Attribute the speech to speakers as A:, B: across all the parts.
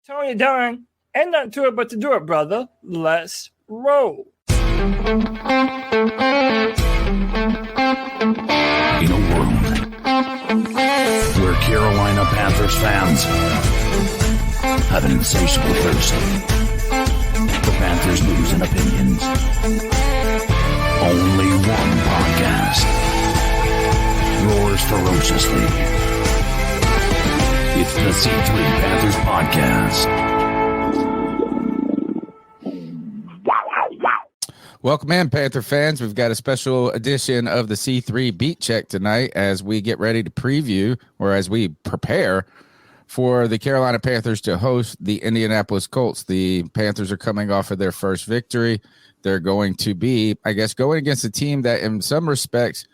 A: Tony Dunn, and not to it but to do it, brother. Let's roll.
B: In a world where Carolina Panthers fans have an insatiable thirst for Panthers news and opinions, only one podcast roars ferociously. It's the C3 Panthers Podcast.
C: Welcome in, Panther fans. We've got a special edition of the C3 Beatcheck tonight as we get ready to preview, or as we prepare for the Carolina Panthers to host the Indianapolis Colts. The Panthers are coming off of their first victory. They're going to be, I guess, going against a team that in some respects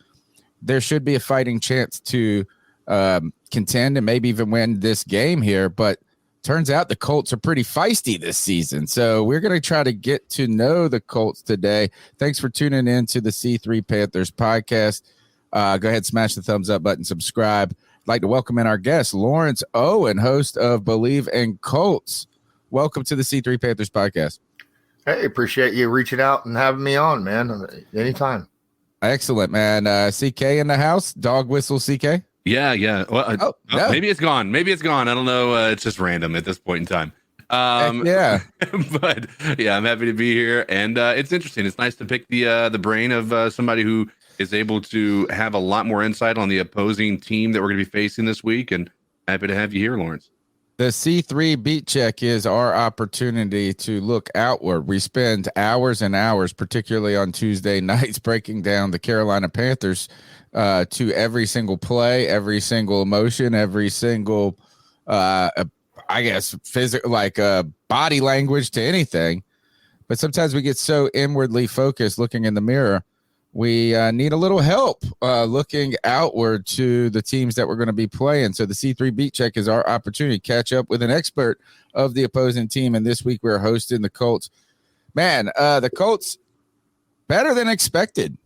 C: there should be a fighting chance to contend and maybe even win this game here. But turns out the Colts are pretty feisty this season. So we're going to try to get to know the Colts today. Thanks for tuning in to the C3 Panthers Podcast. Go ahead, smash the thumbs up button, subscribe. I'd like to welcome in our guest, Lawrence Owen, host of Bleav and Colts. Welcome to the C3 Panthers Podcast.
D: Hey, appreciate you reaching out and having me on, man. Anytime.
C: Excellent, man. CK in the house, dog whistle CK.
E: Yeah. Well,
C: no.
E: Maybe it's gone. I don't know. It's just random at this point in time.
C: Yeah.
E: But yeah, I'm happy to be here, and it's interesting. It's nice to pick the brain of somebody who is able to have a lot more insight on the opposing team that we're going to be facing this week. And happy to have you here, Lawrence.
C: The C3 Beatcheck is our opportunity to look outward. We spend hours and hours, particularly on Tuesday nights, breaking down the Carolina Panthers to every single play, every single emotion, every single, physical, body language to anything. But sometimes we get so inwardly focused looking in the mirror. We need a little help looking outward to the teams that we're going to be playing. So the C3 Beatcheck is our opportunity to catch up with an expert of the opposing team. And this week we're hosting the Colts. Man, the Colts better than expected,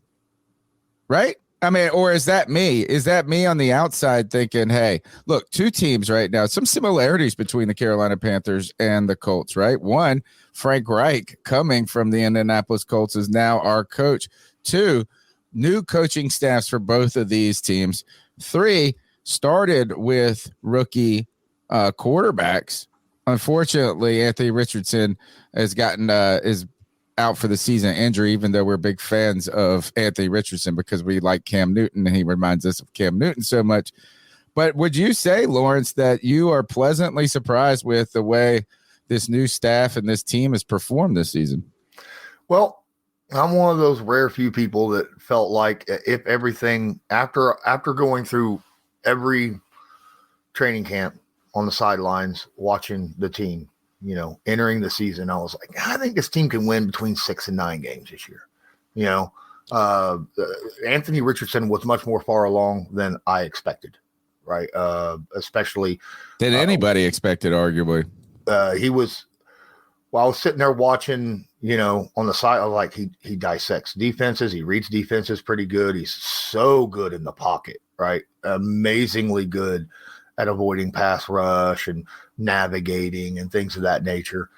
C: right? I mean, or is that me? Is that me on the outside thinking, hey, look, two teams right now, some similarities between the Carolina Panthers and the Colts, right? One, Frank Reich coming from the Indianapolis Colts is now our coach. Two, new coaching staffs for both of these teams. Three, started with rookie quarterbacks. Unfortunately, Anthony Richardson has gotten is out for the season injury, even though we're big fans of Anthony Richardson because we like Cam Newton and he reminds us of Cam Newton so much. But would you say, Lawrence, that you are pleasantly surprised with the way this new staff and this team has performed this season?
D: Well, I'm one of those rare few people that felt like if everything after going through every training camp on the sidelines, watching the team, entering the season, I was like, I think this team can win between 6 and 9 games this year. Anthony Richardson was much more far along than I expected, right? Especially
C: than anybody expected, arguably.
D: He was. While I was sitting there watching, on the side, I was like, he dissects defenses. He reads defenses pretty good. He's so good in the pocket, right? Amazingly good at avoiding pass rush and navigating and things of that nature.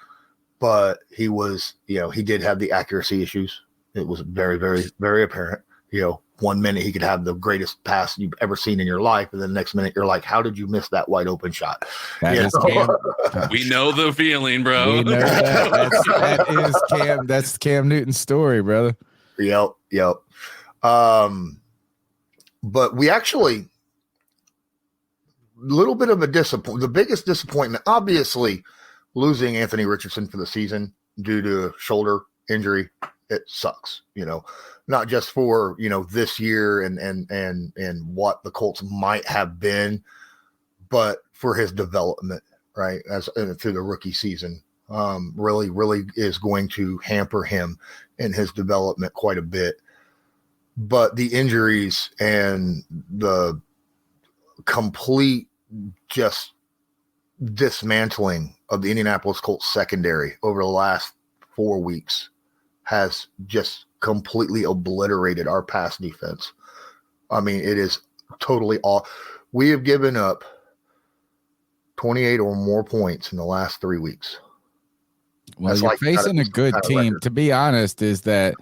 D: But he was, he did have the accuracy issues. It was very, very, very apparent. 1 minute he could have the greatest pass you've ever seen in your life, and then the next minute you're like, how did you miss that wide open shot?
E: We know the feeling, bro.
C: We know that is Cam. That's Cam Newton's story, brother.
D: Yep. But we actually, little bit of a disappointment. The biggest disappointment, obviously, losing Anthony Richardson for the season due to shoulder injury. It sucks, not just for, this year and what the Colts might have been, but for his development, right? Through the rookie season, really is going to hamper him in his development quite a bit. But the injuries and the complete just dismantling of the Indianapolis Colts secondary over the last 4 weeks has just completely obliterated our pass defense. I mean, it is totally all. We have given up 28 or more points in the last 3 weeks.
C: Well, you're facing a good team. To be honest, is that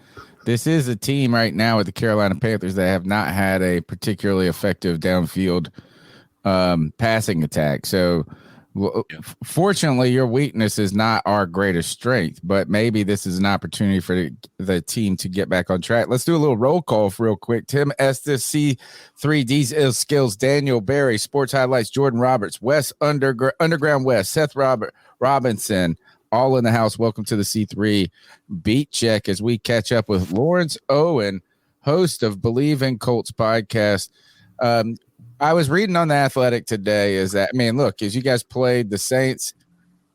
C: this is a team right now with the Carolina Panthers that have not had a particularly effective downfield passing attack. So, fortunately, your weakness is not our greatest strength, but maybe this is an opportunity for the team to get back on track. Let's do a little roll call real quick. Tim Estes, C3 D's Skills, Daniel Barry, Sports Highlights, Jordan Roberts, Wes Underground West, Seth Robinson, all in the house. Welcome to the C3 Beatcheck as we catch up with Lawrence Owen, host of Bleav in Colts podcast. I was reading on The Athletic today is that, look, as you guys played the Saints,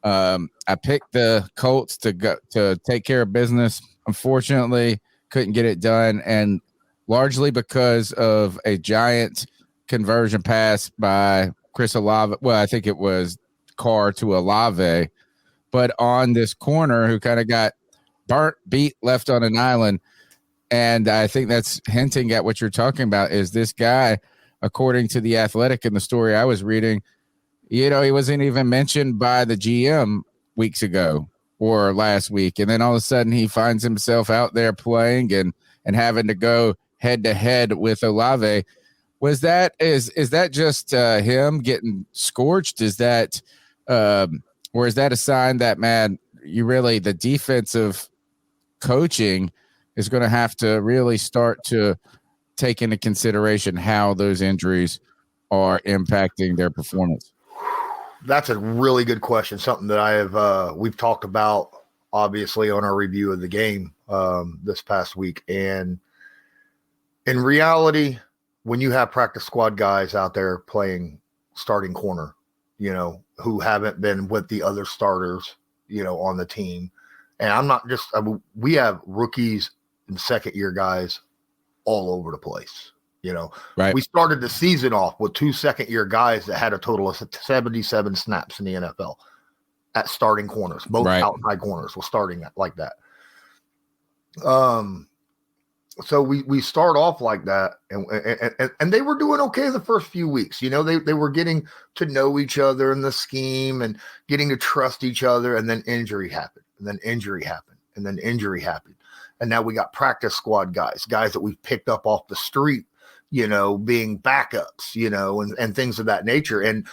C: I picked the Colts to take care of business. Unfortunately, couldn't get it done, and largely because of a giant conversion pass by Chris Olave. Well, I think it was Carr to Olave, but on this corner who kind of got beat, left on an island. And I think that's hinting at what you're talking about is this guy, according to The Athletic in the story I was reading, he wasn't even mentioned by the GM weeks ago or last week. And then all of a sudden he finds himself out there playing and having to go head to head with Olave. Is that just him getting scorched? Is that, or is that a sign that, man, the defensive coaching is going to have to really start to take into consideration how those injuries are impacting their performance?
D: That's a really good question. Something that we've talked about obviously on our review of the game this past week. And in reality, when you have practice squad guys out there playing starting corner, who haven't been with the other starters, on the team. And we have rookies and second year guys all over the place. Right. We started the season off with 2 second-year guys that had a total of 77 snaps in the NFL at starting corners. Both outside corners were starting like that. So we start off like that, and they were doing okay the first few weeks. They were getting to know each other in the scheme and getting to trust each other, and then injury happened, and then injury happened, and then injury happened. And now we got practice squad guys that we picked up off the street, being backups, and things of that nature. And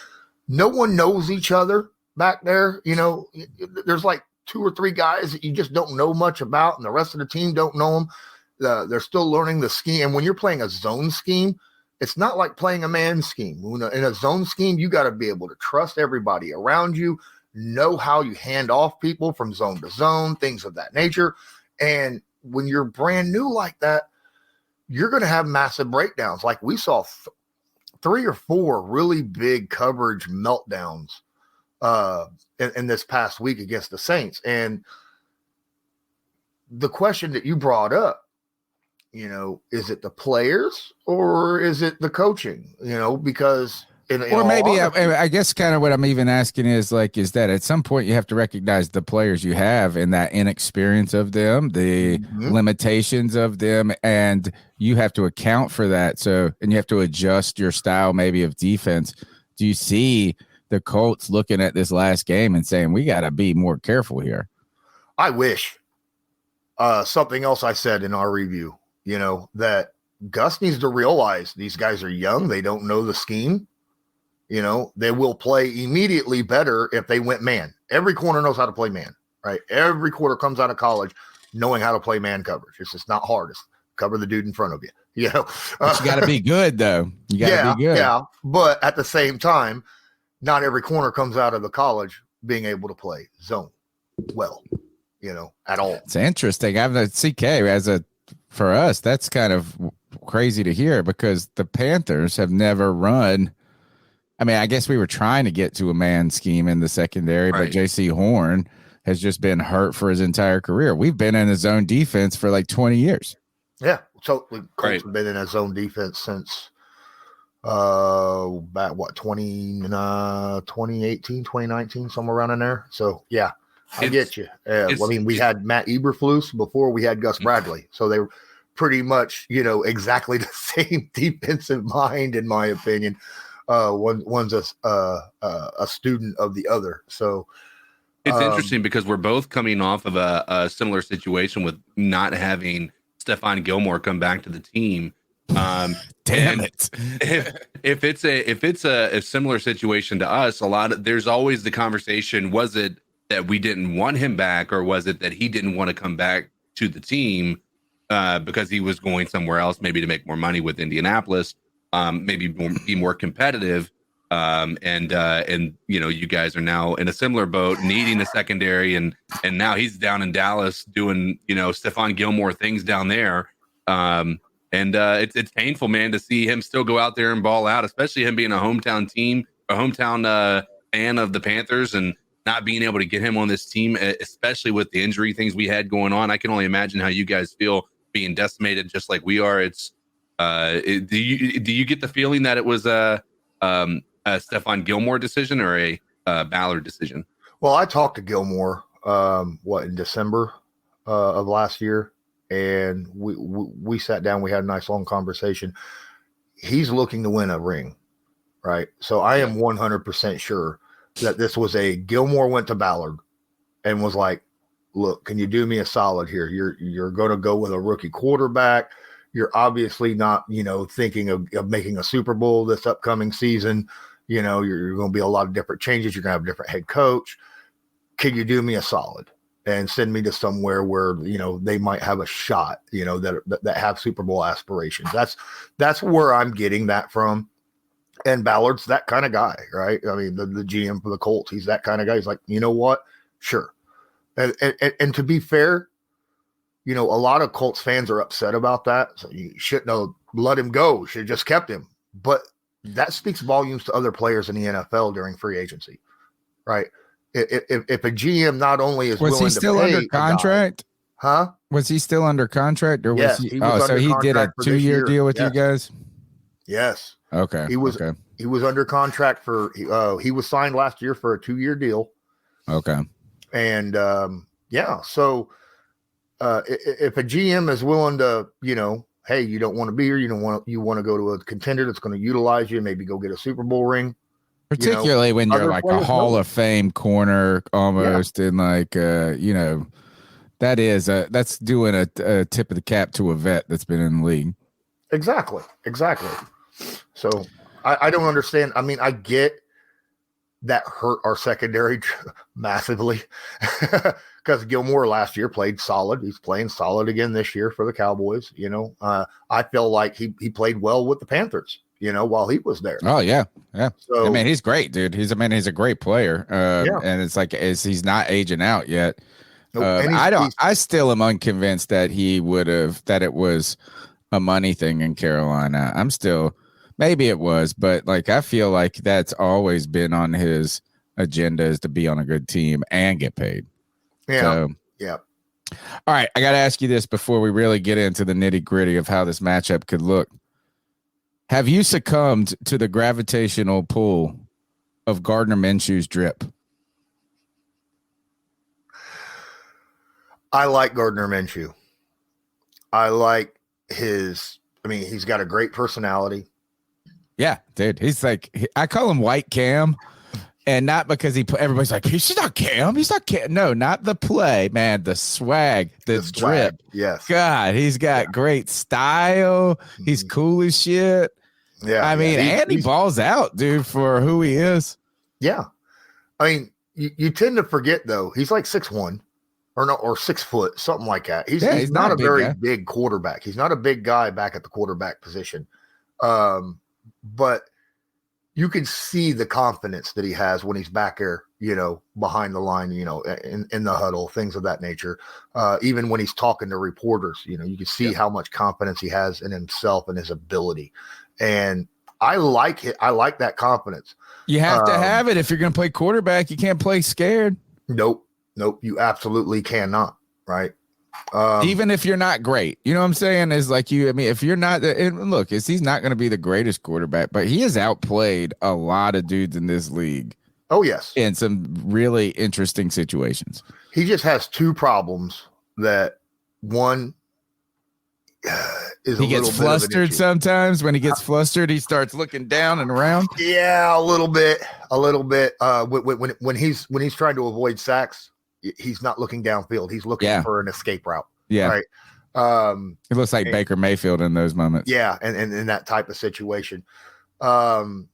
D: no one knows each other back there. There's like 2 or 3 guys that you just don't know much about, and the rest of the team don't know them. They're still learning the scheme. And when you're playing a zone scheme, it's not like playing a man scheme. In a zone scheme, you got to be able to trust everybody around you, know how you hand off people from zone to zone, things of that nature. And when you're brand new like that, you're going to have massive breakdowns. Like we saw 3 or 4 really big coverage meltdowns in this past week against the Saints. And the question that you brought up, is it the players or is it the coaching? Because
C: I guess kind of what I'm even asking is that at some point you have to recognize the players you have and that inexperience of them, the limitations of them, and you have to account for that. So, and you have to adjust your style maybe of defense. Do you see the Colts looking at this last game and saying, we got to be more careful here?
D: I wish. Something else I said in our review, that Gus needs to realize these guys are young. They don't know the scheme. They will play immediately better if they went man. Every corner knows how to play man, right? Every quarter comes out of college knowing how to play man coverage. It's just not hard. It's cover the dude in front of you,
C: But you got to be good, though. You got to be good. Yeah,
D: but at the same time, not every corner comes out of the college being able to play zone well, at all.
C: It's interesting. I'm a CK for us, that's kind of crazy to hear because the Panthers have never run. I guess we were trying to get to a man scheme in the secondary, but J.C. Horn has just been hurt for his entire career. We've been in a zone defense for like 20 years.
D: Yeah. So the Colts have been in a zone defense since about 2018, 2019, somewhere around in there. So yeah, I get you. We had Matt Eberflus before we had Gus Bradley. So they were pretty much, exactly the same defensive mind, in my opinion. One's a student of the other. So
E: it's interesting because we're both coming off of a similar situation with not having Stephon Gilmore come back to the team.
C: Damn it!
E: If it's a similar situation to us, there's always the conversation: was it that we didn't want him back, or was it that he didn't want to come back to the team because he was going somewhere else, maybe to make more money with Indianapolis, maybe be more competitive? And you guys are now in a similar boat, needing a secondary, and now he's down in Dallas doing Stephon Gilmore things down there. It's painful, man, to see him still go out there and ball out, especially him being a hometown fan of the Panthers, and not being able to get him on this team, especially with the injury things we had going on. I can only imagine how you guys feel being decimated just like we are. It's do you get the feeling that it was a Stephon Gilmore decision or a Ballard decision?
D: Well, I talked to Gilmore in December of last year, and we sat down. We had a nice long conversation. He's looking to win a ring, right? So I am 100% sure that this was Gilmore went to Ballard and was like, look, can you do me a solid here? You're going to go with a rookie quarterback. You're obviously not, thinking of making a Super Bowl this upcoming season. You're going to be a lot of different changes. You're going to have a different head coach. Can you do me a solid and send me to somewhere where, they might have a shot, that have Super Bowl aspirations? That's where I'm getting that from. And Ballard's that kind of guy, right? I mean, the GM for the Colts, he's that kind of guy. He's like, you know what? Sure. And to be fair, a lot of Colts fans are upset about that. So you shouldn't have let him go. Should have just kept him. But that speaks volumes to other players in the NFL during free agency, right? If a GM not only is willing to pay,
C: was he still under contract?
D: Huh?
C: Was he still under contract, or was he? Oh, so he did a 2-year deal with you guys.
D: Yes.
C: Okay.
D: He was under contract for. He was signed last year for a 2-year deal.
C: Okay.
D: And so if a GM is willing to, hey, you don't want to be here, you want to go to a contender that's going to utilize you, maybe go get a Super Bowl ring.
C: Particularly when you're like a Hall of Fame corner almost, and like that's doing a tip of the cap to a vet that's been in the league.
D: Exactly. So I don't understand. I mean, I get that hurt our secondary massively because Gilmore last year played solid. He's playing solid again this year for the Cowboys. I feel like he played well with the Panthers, while he was there.
C: Oh yeah.
D: So,
C: I mean, he's great, dude. He's a great player. And it's like, he's not aging out yet. I still am unconvinced that that it was a money thing in Carolina. I'm still, maybe it was, but like, I feel like that's always been on his agenda, is to be on a good team and get paid.
D: Yeah.
C: So,
D: yeah.
C: All right. I got to ask you this before we really get into the nitty gritty of how this matchup could look. Have you succumbed to the gravitational pull of Gardner Minshew's drip?
D: I like Gardner Minshew. I like he's got a great personality.
C: Yeah, dude. He's like, I call him White Cam, and not because everybody's like, he's not Cam. He's not Cam. No, not the play, man. The swag, the drip.
D: Yes.
C: God, he's got great style. He's cool as shit.
D: Yeah.
C: I mean, and he balls out, dude, for who he is.
D: Yeah. I mean, you tend to forget, though, he's like 6'1" or 6 foot, something like that. He's not a very big quarterback. He's not a big guy back at the quarterback position. But you can see the confidence that he has when he's back there, behind the line, in the huddle, things of that nature. Even when he's talking to reporters, you can see how much confidence he has in himself and his ability. And I like it. I like that confidence.
C: You have to have it if you're going to play quarterback. You can't play scared.
D: Nope. You absolutely cannot. Right.
C: Even if you're not great, you know what I'm saying? Is like if you're not, and look, he's not going to be the greatest quarterback, but he has outplayed a lot of dudes in this league.
D: Oh, yes.
C: In some really interesting situations.
D: He just has two problems. That one, is
C: he
D: a
C: gets
D: little
C: flustered
D: bit of an issue.
C: sometimes. When he gets flustered, he starts looking down and around.
D: Yeah, a little bit. When he's trying to avoid sacks, he's not looking downfield. He's looking for an escape route.
C: Yeah.
D: Right.
C: It looks like Baker Mayfield in those moments.
D: Yeah, and in that type of situation. And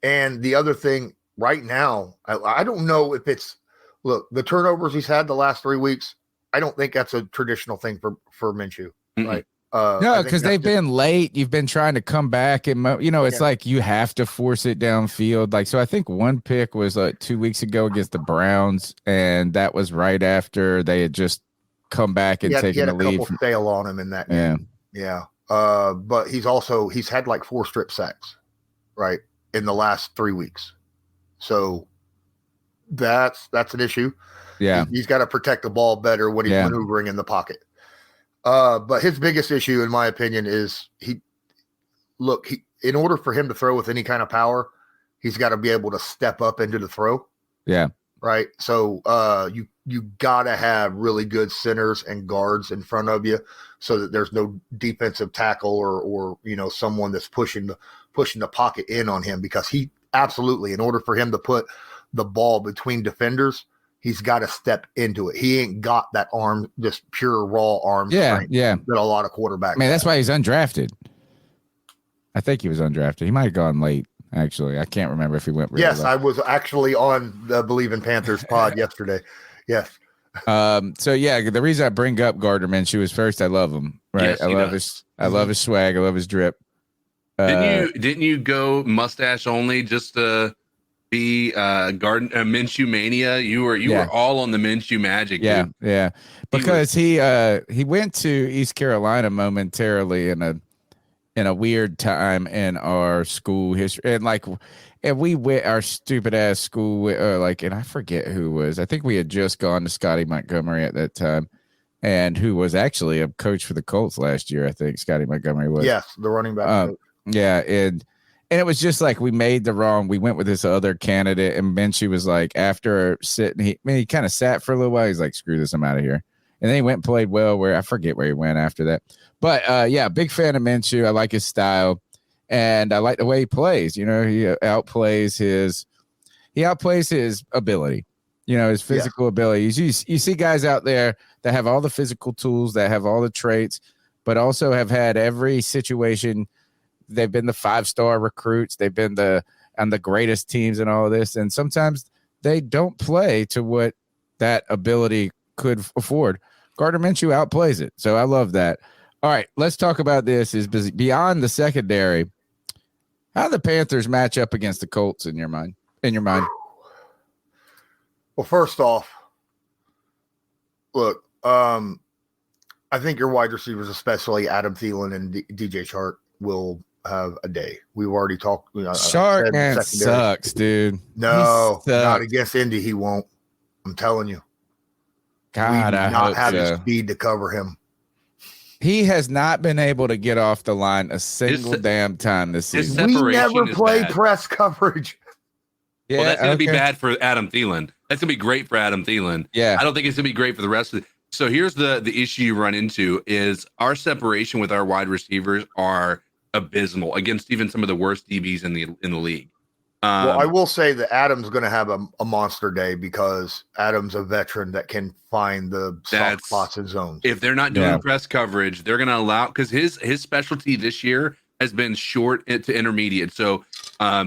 D: the other thing right now, I don't know if it's the turnovers he's had the last 3 weeks. I don't think that's a traditional thing for Minshew, right?
C: No, because they've been late. You've been trying to come back, and it's like you have to force it downfield. Like, so I think one pick was like 2 weeks ago against the Browns, and that was right after they had just come back and taken the lead.
D: He had a couple fail on him in that game. Yeah. But he's had like 4 strip sacks, right, in the last 3 weeks. So that's an issue.
C: Yeah.
D: He's got to protect the ball better when he's maneuvering in the pocket. But his biggest issue, in my opinion, is in order for him to throw with any kind of power, he's got to be able to step up into the throw. Yeah. Right. So you got to have really good centers and guards in front of you so that there's no defensive tackle or someone that's pushing the pocket in on him, because he absolutely, in order for him to put the ball between defenders, he's got to step into it. He ain't got that arm, just pure raw arm strength that a lot of quarterbacks have.
C: That's why he's undrafted. I think he was undrafted. He might have gone late, actually. I can't remember if he went really
D: Yes,
C: late.
D: I was actually on the Bleav in Panthers pod yesterday. Yes.
C: The reason I bring up Gardner Minshew is, first, I love him. Right.
E: Yes,
C: I love his swag. I love his drip.
E: Didn't you go mustache only just to be Minshew mania? You were all on the Minshew magic. Dude.
C: Yeah. Because he went to East Carolina momentarily in a weird time in our school history, and we went our stupid ass school and I forget who was. I think we had just gone to Scotty Montgomery at that time, and who was actually a coach for the Colts last year. I think Scotty Montgomery was.
D: Yes, the running back.
C: And it was just like we went with this other candidate, and Minshew was like, after sitting, he kind of sat for a little while. He's like, screw this, I'm out of here. And then he went and played well, where I forget where he went after that. But big fan of Minshew. I like his style, and I like the way he plays. He outplays his ability, his physical ability. You see guys out there that have all the physical tools, that have all the traits, but also have had every situation. They've been the 5-star recruits. They've been on the greatest teams and all of this. And sometimes they don't play to what that ability could afford. Gardner Minshew outplays it. So I love that. All right, let's talk about this. Is beyond the secondary, how do the Panthers match up against the Colts in your mind?
D: Well, first off, look, I think your wide receivers, especially Adam Thielen and DJ Chark, will have a day. We've already talked.
C: Shark man sucks, dude.
D: No, not against Indy. He won't. I'm telling you.
C: God, I
D: not
C: hope
D: have
C: so.
D: the speed to cover him.
C: He has not been able to get off the line a single damn time this season.
D: We never play press coverage.
E: Yeah, well, that's going to be bad for Adam Thielen. That's going to be great for Adam Thielen.
C: Yeah,
E: I don't think it's going to be great for the rest of it. So here's the issue you run into is our separation with our wide receivers are abysmal against even some of the worst DBs in the league.
D: Well, I will say that Adam's going to have a monster day, because Adam's a veteran that can find the soft spots and zones.
E: If they're not doing press coverage, they're going to allow, because his specialty this year has been short to intermediate. So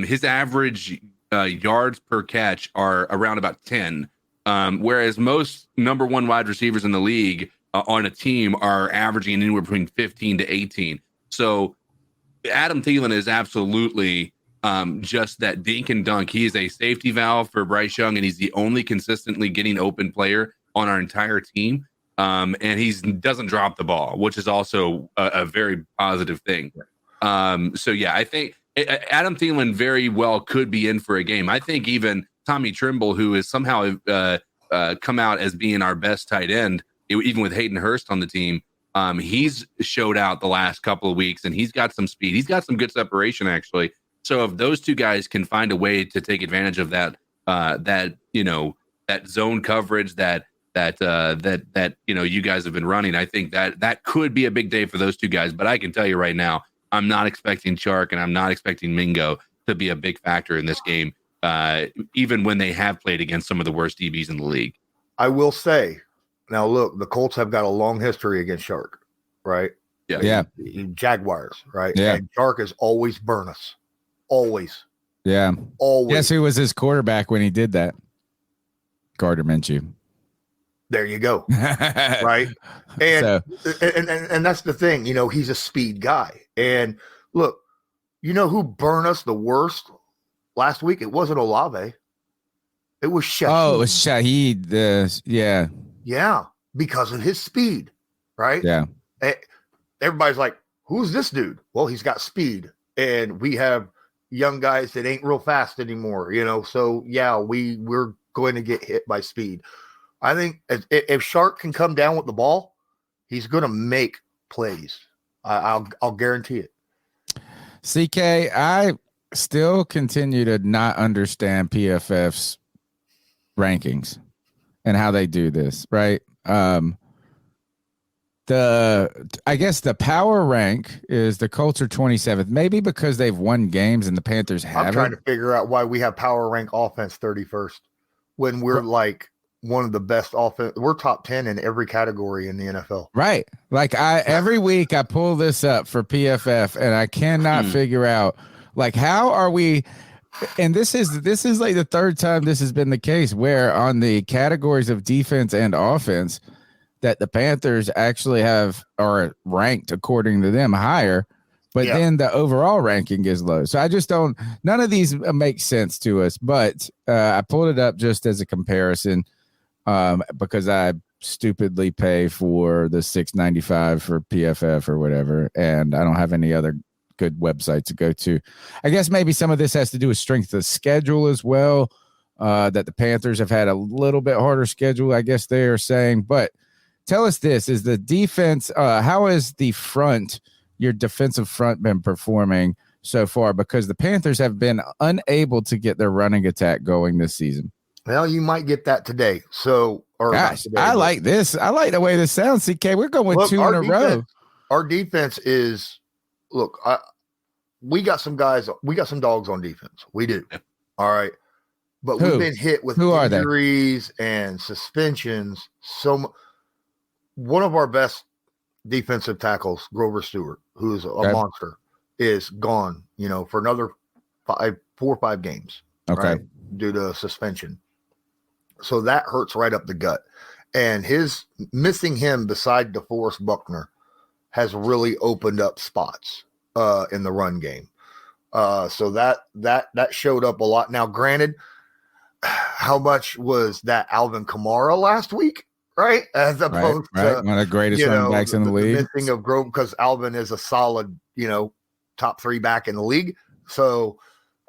E: his average yards per catch are around about 10. Whereas most number one wide receivers in the league on a team are averaging anywhere between 15 to 18. So Adam Thielen is absolutely just that dink and dunk. He is a safety valve for Bryce Young, and he's the only consistently getting open player on our entire team. And he doesn't drop the ball, which is also a very positive thing. I think Adam Thielen very well could be in for a game. I think even Tommy Trimble, who has somehow come out as being our best tight end, even with Hayden Hurst on the team, he's showed out the last couple of weeks, and he's got some speed. He's got some good separation, actually. So if those two guys can find a way to take advantage of that zone coverage, that that you guys have been running. I think that could be a big day for those two guys. But I can tell you right now, I'm not expecting Chark and I'm not expecting Mingo to be a big factor in this game, even when they have played against some of the worst DBs in the league.
D: I will say, now look, the Colts have got a long history against Chark, right?
C: Yeah.
D: Jaguars, right?
C: Yeah.
D: And Chark has always burned us. Always.
C: Yeah.
D: Always.
C: Guess who was his quarterback when he did that? Gardner Minshew.
D: There you go. Right. And,
C: So,
D: and that's the thing, he's a speed guy. And look, who burned us the worst last week? It wasn't Olave. It was Shaheed.
C: oh, it was Shaheed. Yeah.
D: Yeah, because of his speed, right?
C: Yeah.
D: Everybody's like, who's this dude? Well, he's got speed. And we have young guys that ain't real fast anymore, So, yeah, we're going to get hit by speed. I think if Chark can come down with the ball, he's going to make plays. I'll guarantee it.
C: CK, I still continue to not understand PFF's rankings and how they do this, right? I guess the power rank is the Colts are 27th, maybe because they've won games and the Panthers haven't.
D: I'm trying to figure out why we have power rank offense 31st when we're like one of the best offense. We're top 10 in every category in the NFL.
C: Like every week I pull this up for PFF and I cannot figure out how are we. And this is like the third time this has been the case where on the categories of defense and offense that the Panthers actually are ranked according to them higher, but then the overall ranking is low. So I just don't. None of these make sense to us. But I pulled it up just as a comparison. Because I stupidly pay for the $6.95 for PFF or whatever, and I don't have any other good website to go to. I guess maybe some of this has to do with strength of schedule as well, that the Panthers have had a little bit harder schedule, I guess they are saying. But tell us this, is the defense, how is your defensive front been performing so far? Because the Panthers have been unable to get their running attack going this season.
D: Well, you might get that today. So,
C: gosh,
D: today,
C: I like this. I like the way this sounds, CK. We're going two in a row.
D: Our defense is, look, we got some guys, we got some dogs on defense. We do. All right. But we've been hit with injuries and suspensions. So, one of our best defensive tackles, Grover Stewart, who's a monster, is gone, for another 4 or 5 games.
C: Okay.
D: Right, due to suspension. So that hurts right up the gut. And his missing him beside DeForest Buckner has really opened up spots in the run game. So that showed up a lot. Now, granted, how much was that Alvin Kamara last week? Right. As opposed to
C: one of the greatest running backs in the league.
D: Missing of Grove, because Alvin is a solid, top 3 back in the league. So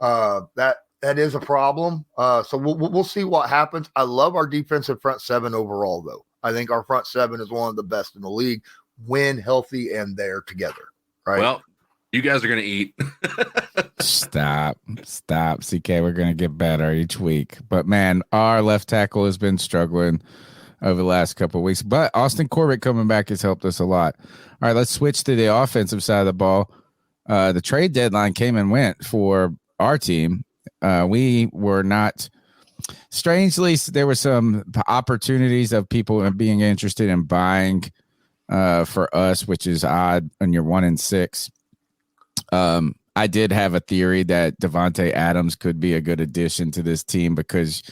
D: that is a problem. So we'll see what happens. I love our defensive front 7 overall, though. I think our front 7 is one of the best in the league when healthy and they're together. Right.
E: Well, you guys are going to eat.
C: Stop, CK. We're going to get better each week. But, man, our left tackle has been struggling over the last couple of weeks. But Austin Corbett coming back has helped us a lot. All right, let's switch to the offensive side of the ball. The trade deadline came and went for our team. We were not – strangely, there were some opportunities of people being interested in buying for us, which is odd when you're 1-6. I did have a theory that Devontae Adams could be a good addition to this team because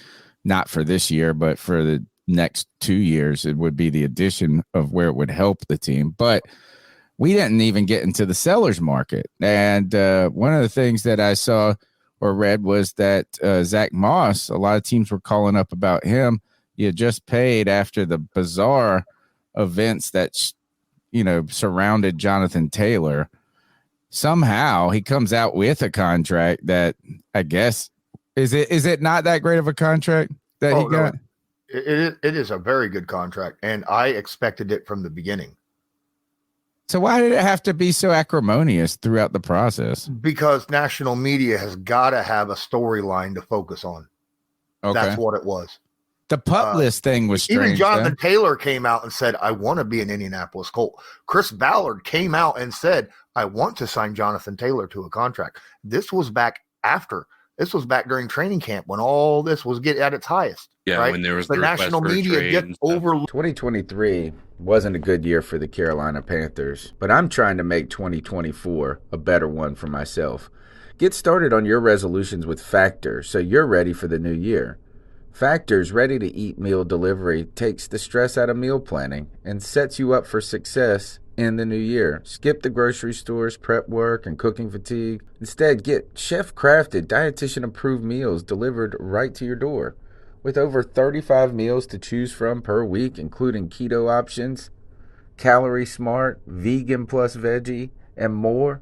C: not for this year, but for the next 2 years, it would be the addition of where it would help the team. But we didn't even get into the seller's market. And one of the things that I saw or read was that Zach Moss, a lot of teams were calling up about him. He had just paid after the bizarre events that, surrounded Jonathan Taylor. Somehow he comes out with a contract that I guess is it not that great of a contract that he got?
D: No. It is a very good contract, and I expected it from the beginning.
C: So why did it have to be so acrimonious throughout the process?
D: Because national media has got to have a storyline to focus on.
C: Okay.
D: That's what it was.
C: The pup list thing was strange.
D: Even Jonathan
C: though.
D: Taylor came out and said, I want to be an Indianapolis Colt. Chris Ballard came out and said, I want to sign Jonathan Taylor to a contract. This was back during training camp when all this was at its highest.
E: Yeah,
D: right?
E: when there was
D: the national media gets overlooked.
F: 2023 wasn't a good year for the Carolina Panthers, but I'm trying to make 2024 a better one for myself. Get started on your resolutions with Factor so you're ready for the new year. Factor's ready-to-eat meal delivery takes the stress out of meal planning and sets you up for success in the new year. Skip the grocery stores, prep work, and cooking fatigue. Instead, get chef-crafted, dietitian-approved meals delivered right to your door. With over 35 meals to choose from per week, including keto options, calorie smart, vegan plus veggie, and more,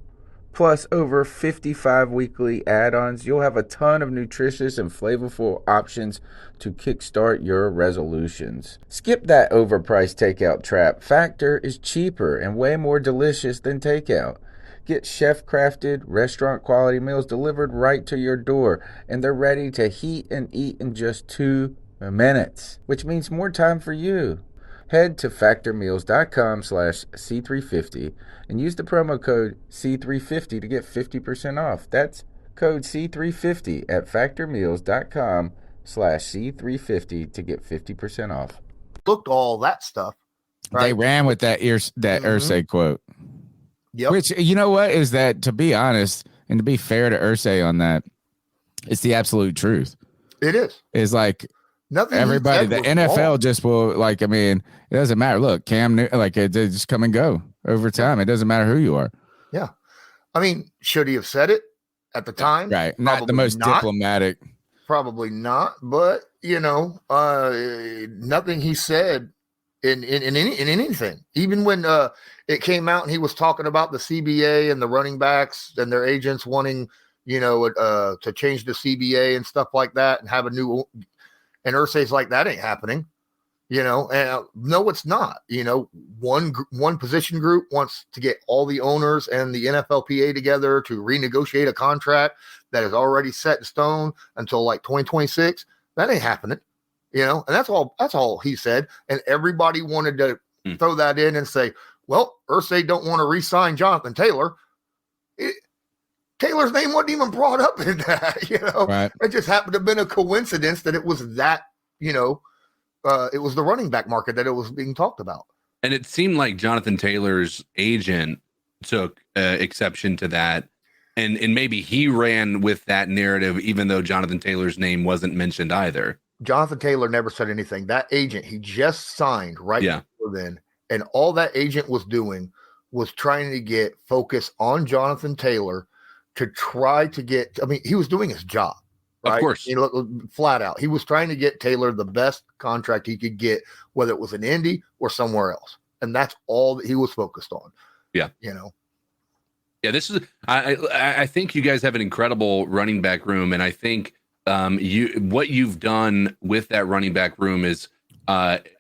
F: plus over 55 weekly add-ons, you'll have a ton of nutritious and flavorful options to kickstart your resolutions. Skip that overpriced takeout trap. Factor is cheaper and way more delicious than takeout. Get chef-crafted, restaurant-quality meals delivered right to your door, and they're ready to heat and eat in just 2 minutes, which means more time for you. Head to factormeals.com/C350 and use the promo code C350 to get 50% off. That's code C350 at factormeals.com/C350 to get 50% off.
D: Looked all that stuff. Right?
C: They ran with that Irsay quote.
D: Yep.
C: Which, you know what, is that, to be honest, and to be fair to Irsay on that, it's the absolute truth.
D: It is.
C: Is like,
D: nothing.
C: everybody, the NFL
D: wrong.
C: just will, like, I mean, it doesn't matter. Look, Cam Newton, like, they just come and go over time. It doesn't matter who you are.
D: Yeah. I mean, should he have said it at the time?
C: Right. Not the most diplomatic.
D: Probably not. But, nothing he said in anything, even when it came out and he was talking about the CBA and the running backs and their agents wanting, to change the CBA and stuff like that and have a new, and Irsay's like, that ain't happening, and no, it's not. One position group wants to get all the owners and the NFLPA together to renegotiate a contract that is already set in stone until like 2026. That ain't happening. And that's all he said. And everybody wanted to throw that in and say, well, Irsay don't want to re-sign Jonathan Taylor. Taylor's name wasn't even brought up in that,
C: Right.
D: It just happened to have been a coincidence that it was that, it was the running back market that it was being talked about.
E: And it seemed like Jonathan Taylor's agent took exception to that. And maybe he ran with that narrative, even though Jonathan Taylor's name wasn't mentioned either.
D: Jonathan Taylor never said anything. That agent, he just signed before then. And all that agent was doing was trying to get focus on Jonathan Taylor to try to get, he was doing his job. Right?
E: Of course.
D: Flat out. He was trying to get Taylor the best contract he could get, whether it was in Indy or somewhere else. And that's all that he was focused on.
E: Yeah. Yeah, this is, I think you guys have an incredible running back room. And I think what you've done with that running back room is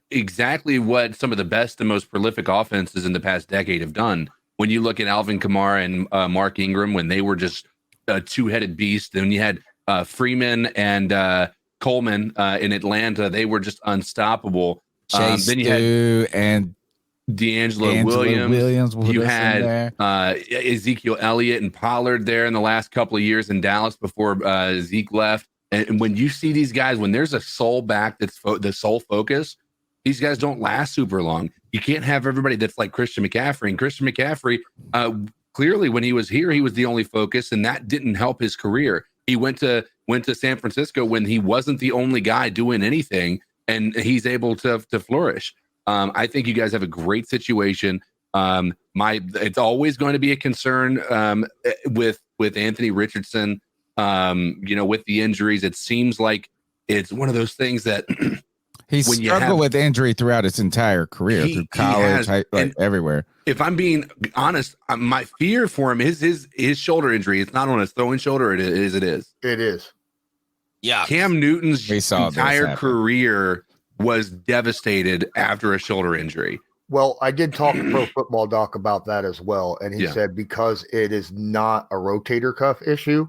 E: exactly what some of the best and most prolific offenses in the past decade have done. When you look at Alvin Kamara and Mark Ingram, when they were just a two-headed beast, then you had Freeman and Coleman in Atlanta, they were just unstoppable. Then you had and D'Angelo Williams. You had Ezekiel Elliott and Pollard there in the last couple of years in Dallas before Zeke left. And when you see these guys, when there's a sole back that's the sole focus, these guys don't last super long. You can't have everybody that's like Christian McCaffrey. And Christian McCaffrey, clearly when he was here, he was the only focus, and that didn't help his career. He went to San Francisco when he wasn't the only guy doing anything, and he's able to flourish. I think you guys have a great situation. It's always going to be a concern with Anthony Richardson. With the injuries, it seems like it's one of those things that
C: he's struggled with injury throughout his entire career, through college, everywhere. If
E: I'm being honest, my fear for him is his shoulder injury. It's not on his throwing shoulder. It is. Yeah. Cam Newton's entire career was devastated after a shoulder injury.
D: Well, I did talk to Pro Football Doc about that as well. And he said, because it is not a rotator cuff issue,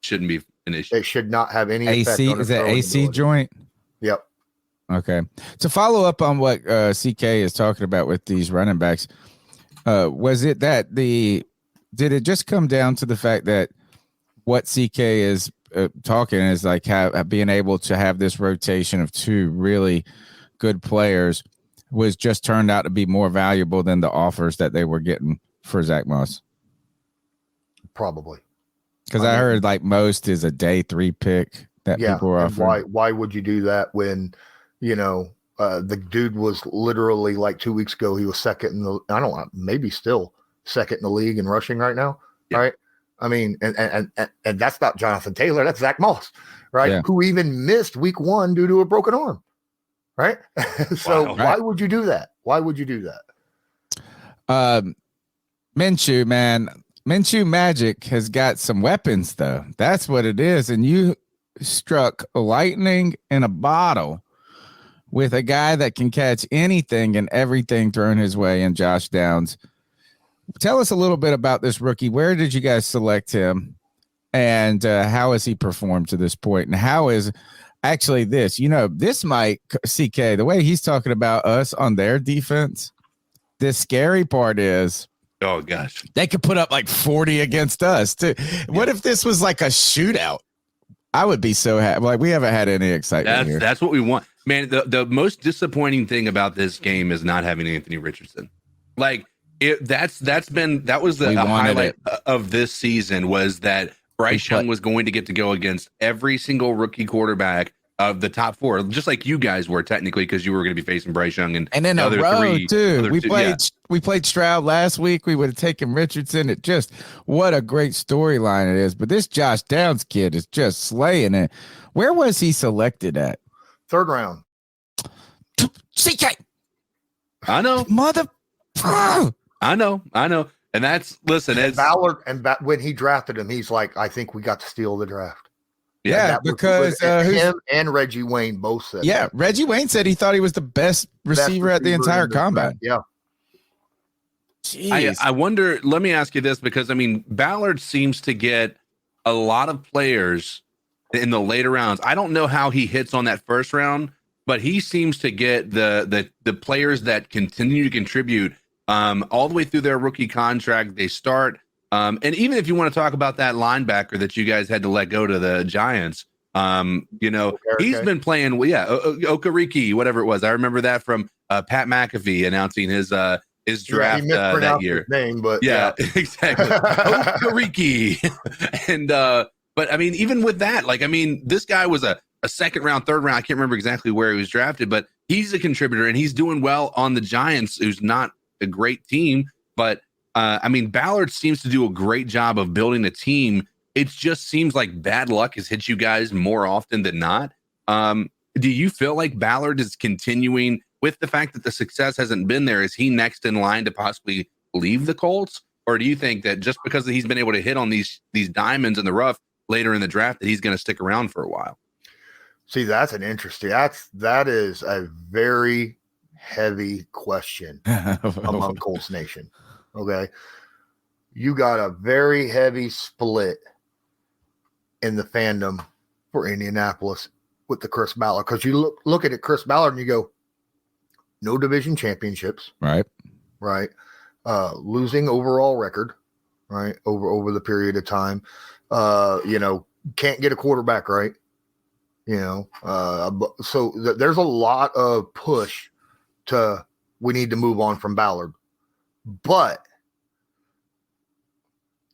E: shouldn't be an issue.
D: It should not have any
C: AC.
D: effect on
C: is that AC
D: ability.
C: joint?
D: Yep.
C: Okay. To follow up on what CK is talking about with these running backs, was it that did it just come down to the fact that what CK is talking is like being able to have this rotation of two really good players was just turned out to be more valuable than the offers that they were getting for Zach Moss?
D: Probably.
C: Because I heard like most is a day 3 pick that people were offering.
D: Why would you do that when, the dude was literally like 2 weeks ago, he was second in the, maybe still second in the league in rushing right now. Yeah. Right. I mean, and that's not Jonathan Taylor. That's Zach Moss, right? Yeah. Who even missed week 1 due to a broken arm. Right. So why would you do that? Why would you do that?
C: Minshew, man. Minshew Magic has got some weapons, though. That's what it is. And you struck lightning in a bottle with a guy that can catch anything and everything thrown his way in Josh Downs. Tell us a little bit about this rookie. Where did you guys select him? And how has he performed to this point? And how is actually this? This might, CK, the way he's talking about us on their defense, the scary part is,
E: oh gosh,
C: they could put up like 40 against us too. Yeah. What if this was like a shootout? I would be so happy. Like, we haven't had any excitement here.
E: That's what we want, man. The most disappointing thing about this game is not having Anthony Richardson. Like, that was the highlight of this season, was that Bryce Young was going to get to go against every single rookie quarterback of the top 4, just like you guys were technically, because you were going to be facing Bryce Young and
C: then a row too. We played Stroud last week. We would have taken Richardson. What a great storyline it is. But this Josh Downs kid is just slaying it. Where was he selected at?
D: 3rd round.
C: CK.
E: I know. I know. And that's, listen,
D: and Ballard, when he drafted him, he's like, I think we got to steal the draft.
C: Yeah, because
D: him and Reggie Wayne both said that.
C: Reggie Wayne said he thought he was the best receiver at the entire combine.
D: Yeah.
E: Jeez. I wonder, let me ask you this, because, I mean, Ballard seems to get a lot of players in the later rounds. I don't know how he hits on that first round, but he seems to get the players that continue to contribute all the way through their rookie contract. They start. And even if you want to talk about that linebacker that you guys had to let go to the Giants, he's been playing. Okereke, whatever it was. I remember that from Pat McAfee announcing his draft that year.
D: His name, but
E: exactly. Okereke. And but I mean, even with that, like, I mean, this guy was a 2nd round, 3rd round. I can't remember exactly where he was drafted, but he's a contributor and he's doing well on the Giants, who's not a great team, but. I mean, Ballard seems to do a great job of building a team. It just seems like bad luck has hit you guys more often than not. Do you feel like Ballard is continuing with the fact that the success hasn't been there? Is he next in line to possibly leave the Colts? Or do you think that just because he's been able to hit on these diamonds in the rough later in the draft that he's going to stick around for a while?
D: See, that's an interesting, that is a very heavy question among Colts Nation. Okay. You got a very heavy split in the fandom for Indianapolis with the Chris Ballard. Because you look at it, Chris Ballard, and you go, no division championships.
C: Right.
D: Losing overall record, right? Over the period of time. Can't get a quarterback right. So there's a lot of push we need to move on from Ballard. But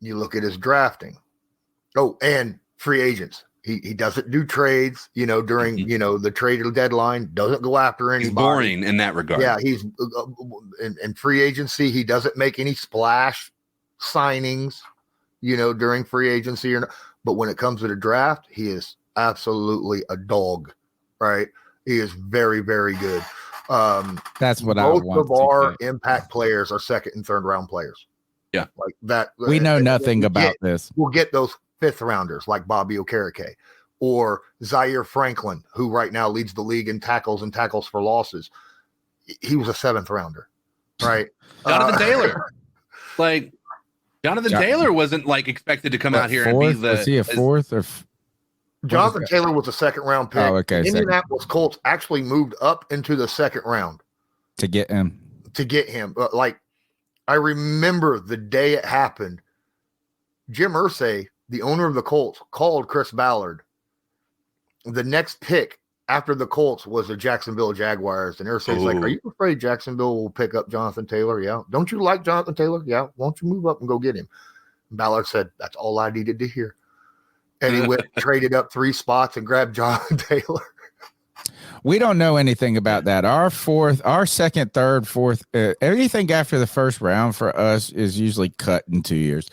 D: you look at his drafting. Oh, and free agents. He doesn't do trades, during, the trade deadline, doesn't go after anybody.
E: He's boring in that regard.
D: Yeah, he's in free agency. He doesn't make any splash signings, during free agency. But when it comes to the draft, he is absolutely a dog, right? He is very, very good.
C: That's what I want.
D: Both of our impact players are 2nd and 3rd round players.
E: Yeah,
D: like that.
C: We know nothing about this.
D: We'll get those 5th rounders like Bobby Okereke or Zaire Franklin, who right now leads the league in tackles and tackles for losses. He was a 7th rounder, right?
E: Jonathan Taylor, Jonathan Taylor wasn't like expected to come out here and be the.
C: Was he a 4th or?
D: Jonathan Taylor was a second-round pick.
C: Oh, okay.
D: Indianapolis Colts actually moved up into the second round
C: To get him.
D: But I remember the day it happened. Jim Irsay, the owner of the Colts, called Chris Ballard. The next pick after the Colts was the Jacksonville Jaguars. And Irsay's like, are you afraid Jacksonville will pick up Jonathan Taylor? Yeah. Don't you like Jonathan Taylor? Yeah. Won't you move up and go get him? Ballard said, that's all I needed to hear. And he went traded up 3 spots and grabbed Jonathan Taylor.
C: We don't know anything about that. Our second, third, fourth, everything after the first round for us is usually cut in 2 years.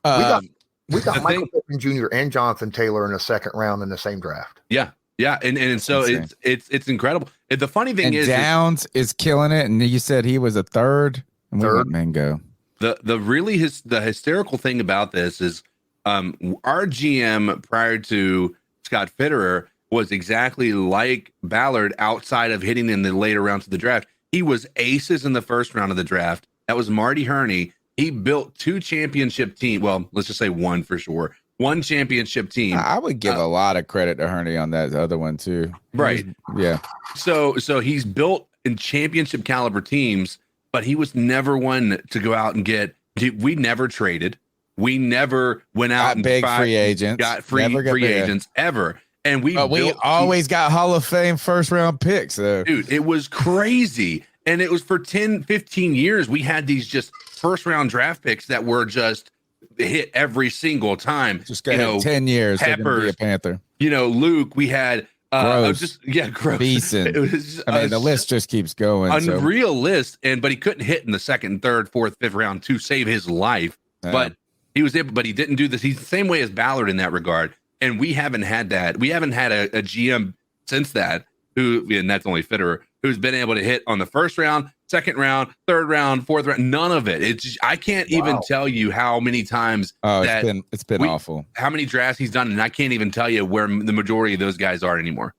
D: We got Michael Pittman Jr. and Jonathan Taylor in the second round in the same draft.
E: Yeah. Yeah. And so it's incredible. The funny thing is
C: Downs is killing it. And you said he was a third. And we let Mango.
E: The hysterical thing about this is our GM prior to Scott Fitterer was exactly like Ballard outside of hitting in the later rounds of the draft. He was aces in the first round of the draft. That was Marty Herney. He built 2 championship teams. Well, let's just say 1 for sure. 1 championship team.
C: I would give a lot of credit to Herney on that other one too.
E: Right.
C: Yeah.
E: So he's built in championship caliber teams, but he was never one to go out and get. We never traded. We never went out and
C: big free agents.
E: Got free agents ever. And we
C: always got Hall of Fame first round picks though.
E: Dude, it was crazy. And it was for 10, 15 years. We had these just first round draft picks that were just hit every single time.
C: Just got 10 years.
E: Peppers,
C: be a Panther.
E: Luke, we had
C: gross.
E: Gross.
C: Beeson.
E: It was
C: the list just keeps going.
E: Unreal list. But he couldn't hit in the second, third, fourth, fifth round to save his life. But he was able, but he didn't do this. He's the same way as Ballard in that regard. And we haven't had that. We haven't had a GM since that and that's only Fitterer, who's been able to hit on the first round, second round, third round, fourth round. None of it. It's just, I can't even tell you how many times
C: it's been awful.
E: How many drafts he's done, and I can't even tell you where the majority of those guys are anymore.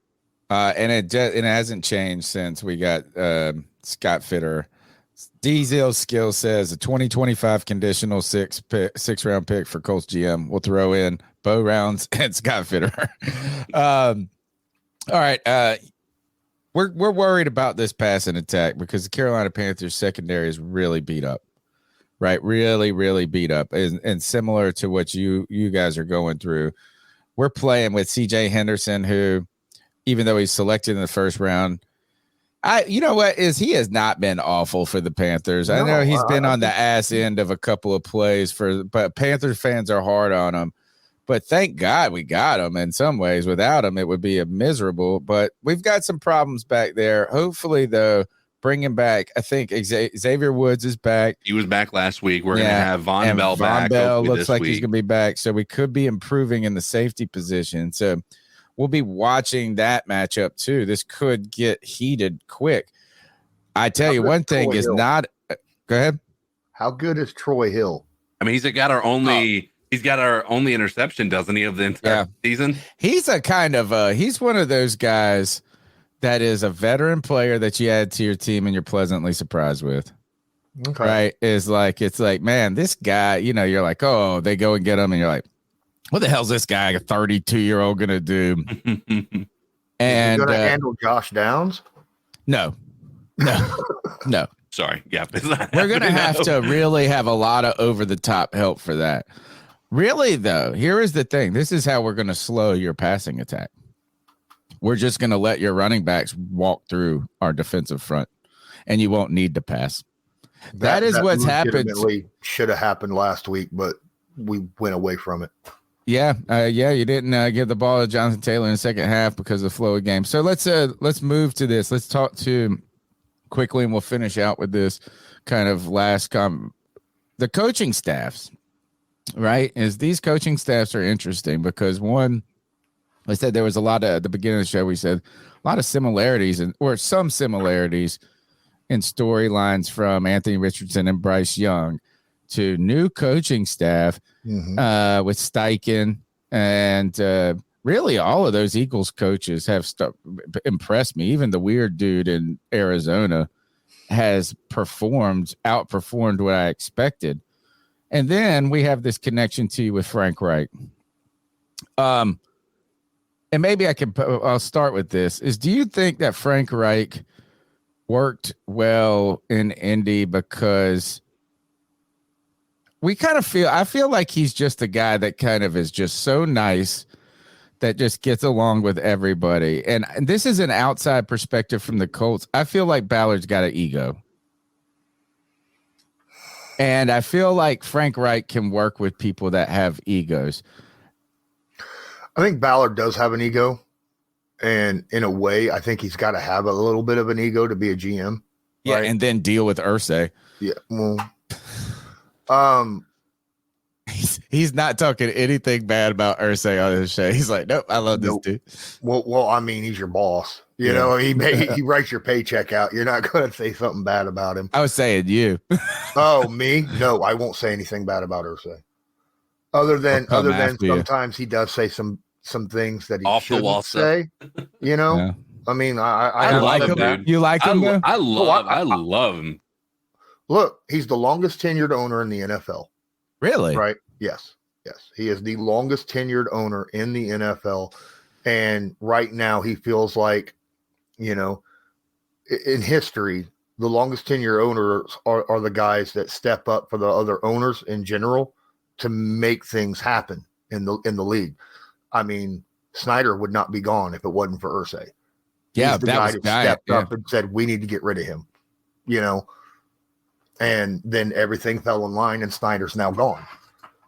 C: And it hasn't changed since we got Scott Fitterer. Diesel's skill says a 2025 conditional 6 round pick for Colts GM. We'll throw in Bo Rounds and Scott Fitterer. All right. We're worried about this passing attack because the Carolina Panthers secondary is really beat up, right? Really, really beat up. And similar to what you guys are going through, we're playing with CJ Henderson, who, even though he's selected in the first round, he has not been awful for the Panthers. I know he's been on the ass end of a couple of plays but Panthers fans are hard on him. But thank God we got him. In some ways, without him, it would be miserable. But we've got some problems back there. Hopefully, though, bring him back. I think Xavier Woods is back.
E: He was back last week. We're going to have Von Bell back.
C: Von Bell looks like he's going to be back. So we could be improving in the safety position. So we'll be watching that matchup too. This could get heated quick. I tell you, one thing is not. Go ahead.
D: How good is Troy Hill?
E: I mean, he's got our only interception, doesn't he, of the entire season?
C: He's a kind of he's one of those guys that is a veteran player that you add to your team and you're pleasantly surprised with. Okay. Right? It's like, man, this guy, you're like, oh, they go and get him, and you're like, what the hell's this guy, a 32-year-old, gonna do? And
D: gonna handle Josh Downs?
C: No.
E: Sorry. Yeah.
C: We're going to have to really have a lot of over-the-top help for that. Really, though, here is the thing. This is how we're going to slow your passing attack. We're just going to let your running backs walk through our defensive front, and you won't need to pass. That is what's happened.
D: Should have happened last week, but we went away from it.
C: Yeah, you didn't give the ball to Jonathan Taylor in the second half because of the flow of game. So let's move to this. Let's talk to quickly, and we'll finish out with this kind of last the coaching staffs, right? These coaching staffs are interesting because one, I said there was a lot of, at the beginning of the show, we said a lot of similarities or some similarities in storylines from Anthony Richardson and Bryce Young to new coaching staff with Steichen and really all of those Eagles coaches have impressed me. Even the weird dude in Arizona has outperformed what I expected. And then we have this connection to you with Frank Reich. and maybe I'll start with this, is do you think that Frank Reich worked well in Indy because I feel like he's just a guy that kind of is just so nice that just gets along with everybody. And this is an outside perspective from the Colts. I feel like Ballard's got an ego. And I feel like Frank Reich can work with people that have egos.
D: I think Ballard does have an ego. And in a way, I think he's got to have a little bit of an ego to be a GM.
C: Yeah,
D: right?
C: and then deal with Irsay.
D: Yeah, well,
C: he's not talking anything bad about Irsay on his show. He's like, nope, I love this dude.
D: Well, I mean, he's your boss. You know, he writes your paycheck out. You're not going to say something bad about him.
C: I was saying you.
D: Oh, me? No, I won't say anything bad about Irsay. Other than sometimes he does say some things that he
E: Off the wall
D: shouldn't say. You know,
C: Yeah.
D: I mean, I
C: like him.
E: dude.
C: You like him?
E: I love him.
D: Look, he's the longest tenured owner in the NFL.
C: Really?
D: Right? Yes. He is the longest tenured owner in the NFL. And right now he feels like, you know, in history, the longest tenured owners are the guys that step up for the other owners in general to make things happen in the league. I mean, Snyder would not be gone if it wasn't for Irsay.
C: Yeah,
D: He's the
C: that
D: guy
C: was
D: that
C: guy,
D: stepped
C: yeah.
D: up and said, we need to get rid of him, you know, and then everything fell in line and Snyder's now gone.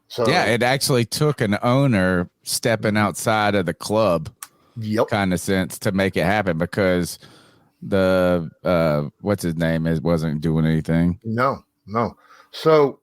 D: So
C: Yeah, it actually took an owner stepping outside of the club kind of sense to make it happen, because the what's his name wasn't doing anything.
D: No. So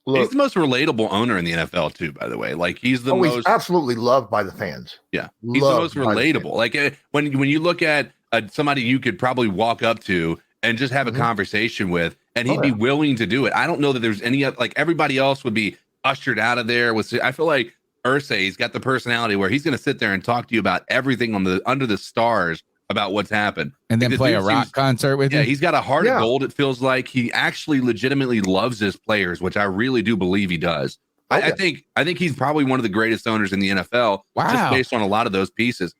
D: look,
E: He's the most relatable owner in the NFL too, by the way. Like he's
D: he's absolutely loved by the fans.
E: Yeah, he's the most relatable. Like when you look at somebody you could probably walk up to and just have a conversation with, and he'd be willing to do it. I don't know that there's any, like, everybody else would be ushered out of there. I feel like Irsay's got the personality where he's going to sit there and talk to you about everything under the stars about what's happened,
C: and then play a rock concert with you.
E: Yeah, he's got a heart of gold. It feels like he actually legitimately loves his players, which I really do believe he does. Okay. I think he's probably one of the greatest owners in the NFL.
C: Wow.
E: Just based on a lot of those pieces.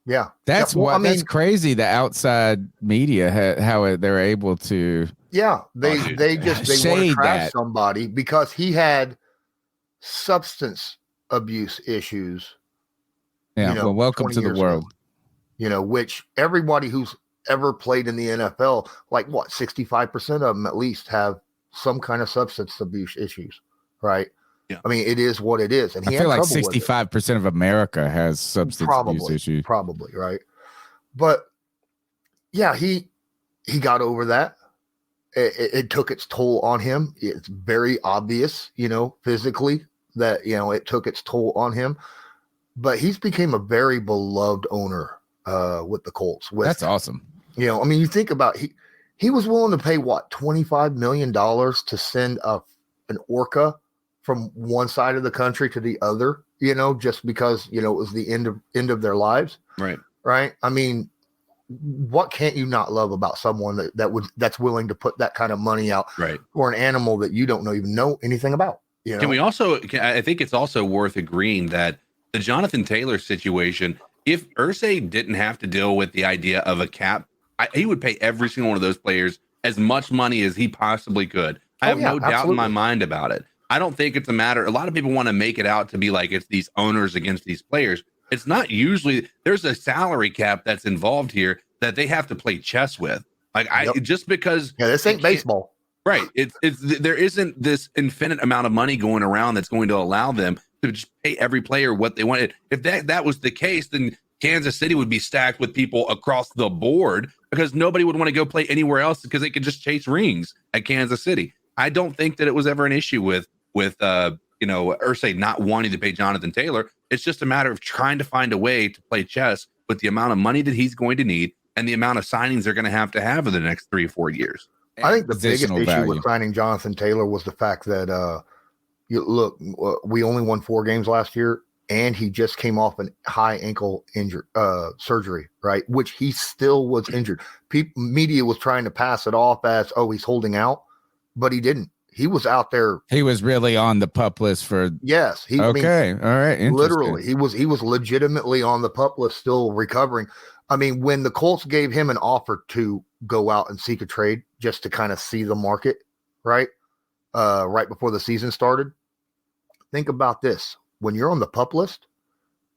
D: Yeah,
C: that's that's crazy. The outside media, how they're able to.
D: Yeah, they want to trash somebody because he had substance abuse issues.
C: Yeah, well, welcome to the world.
D: Ago, you know, which everybody who's ever played in the NFL, like 65% of them at least have some kind of substance abuse issues, right?
E: Yeah.
D: I mean, it is what it is. And
C: I feel like 65% of America has substance abuse issues.
D: Probably, right? But yeah, he got over that. It took its toll on him. It's very obvious, you know, physically that, you know, it took its toll on him. But he's became a very beloved owner with the Colts. That's
C: awesome.
D: You know, I mean, you think about he was willing to pay $25 million to send an orca from one side of the country to the other, you know, just because, you know, it was the end of their lives.
E: Right.
D: Right. I mean, what can't you not love about someone that's willing to put that kind of money out for an animal that you don't even know anything about? You know?
E: I think it's also worth agreeing that the Jonathan Taylor situation, if Irsay didn't have to deal with the idea of a cap, he would pay every single one of those players as much money as he possibly could. I have no doubt in my mind about it. I don't think it's a matter. A lot of people want to make it out to be like it's these owners against these players. It's not usually. There's a salary cap that's involved here that they have to play chess with. Like just because
D: this ain't baseball,
E: right? There isn't this infinite amount of money going around that's going to allow them to just pay every player what they wanted. If that was the case, then Kansas City would be stacked with people across the board because nobody would want to go play anywhere else because they could just chase rings at Kansas City. I don't think that it was ever an issue with Irsay not wanting to pay Jonathan Taylor. It's just a matter of trying to find a way to play chess with the amount of money that he's going to need and the amount of signings they're going to have in the next 3 or 4 years.
D: I think the biggest issue with signing Jonathan Taylor was the fact that we only won 4 games last year, and he just came off an high ankle surgery, right? Which he still was injured. Media was trying to pass it off as, he's holding out, but he didn't. he was out there.
C: He was really on the pup list for.
D: Yes.
C: All right.
D: Literally, he was legitimately on the pup list, still recovering. I mean, when the Colts gave him an offer to go out and seek a trade just to kind of see the market, right? Right before the season started. Think about this. When you're on the pup list,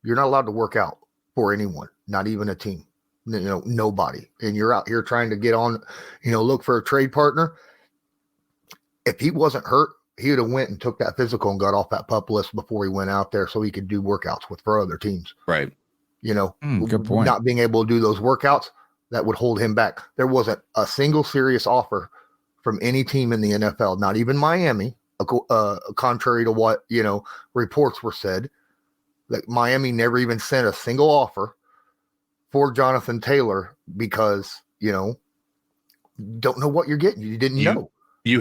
D: you're not allowed to work out for anyone, not even a team, nobody. And you're out here trying to get on, look for a trade partner. If he wasn't hurt, he would have went and took that physical and got off that pup list before he went out there so he could do workouts for other teams.
E: Right.
C: Good point.
D: Not being able to do those workouts, that would hold him back. There wasn't a single serious offer from any team in the NFL, not even Miami, contrary to what, reports were said, that Miami never even sent a single offer for Jonathan Taylor because, don't know what you're getting. You didn't know.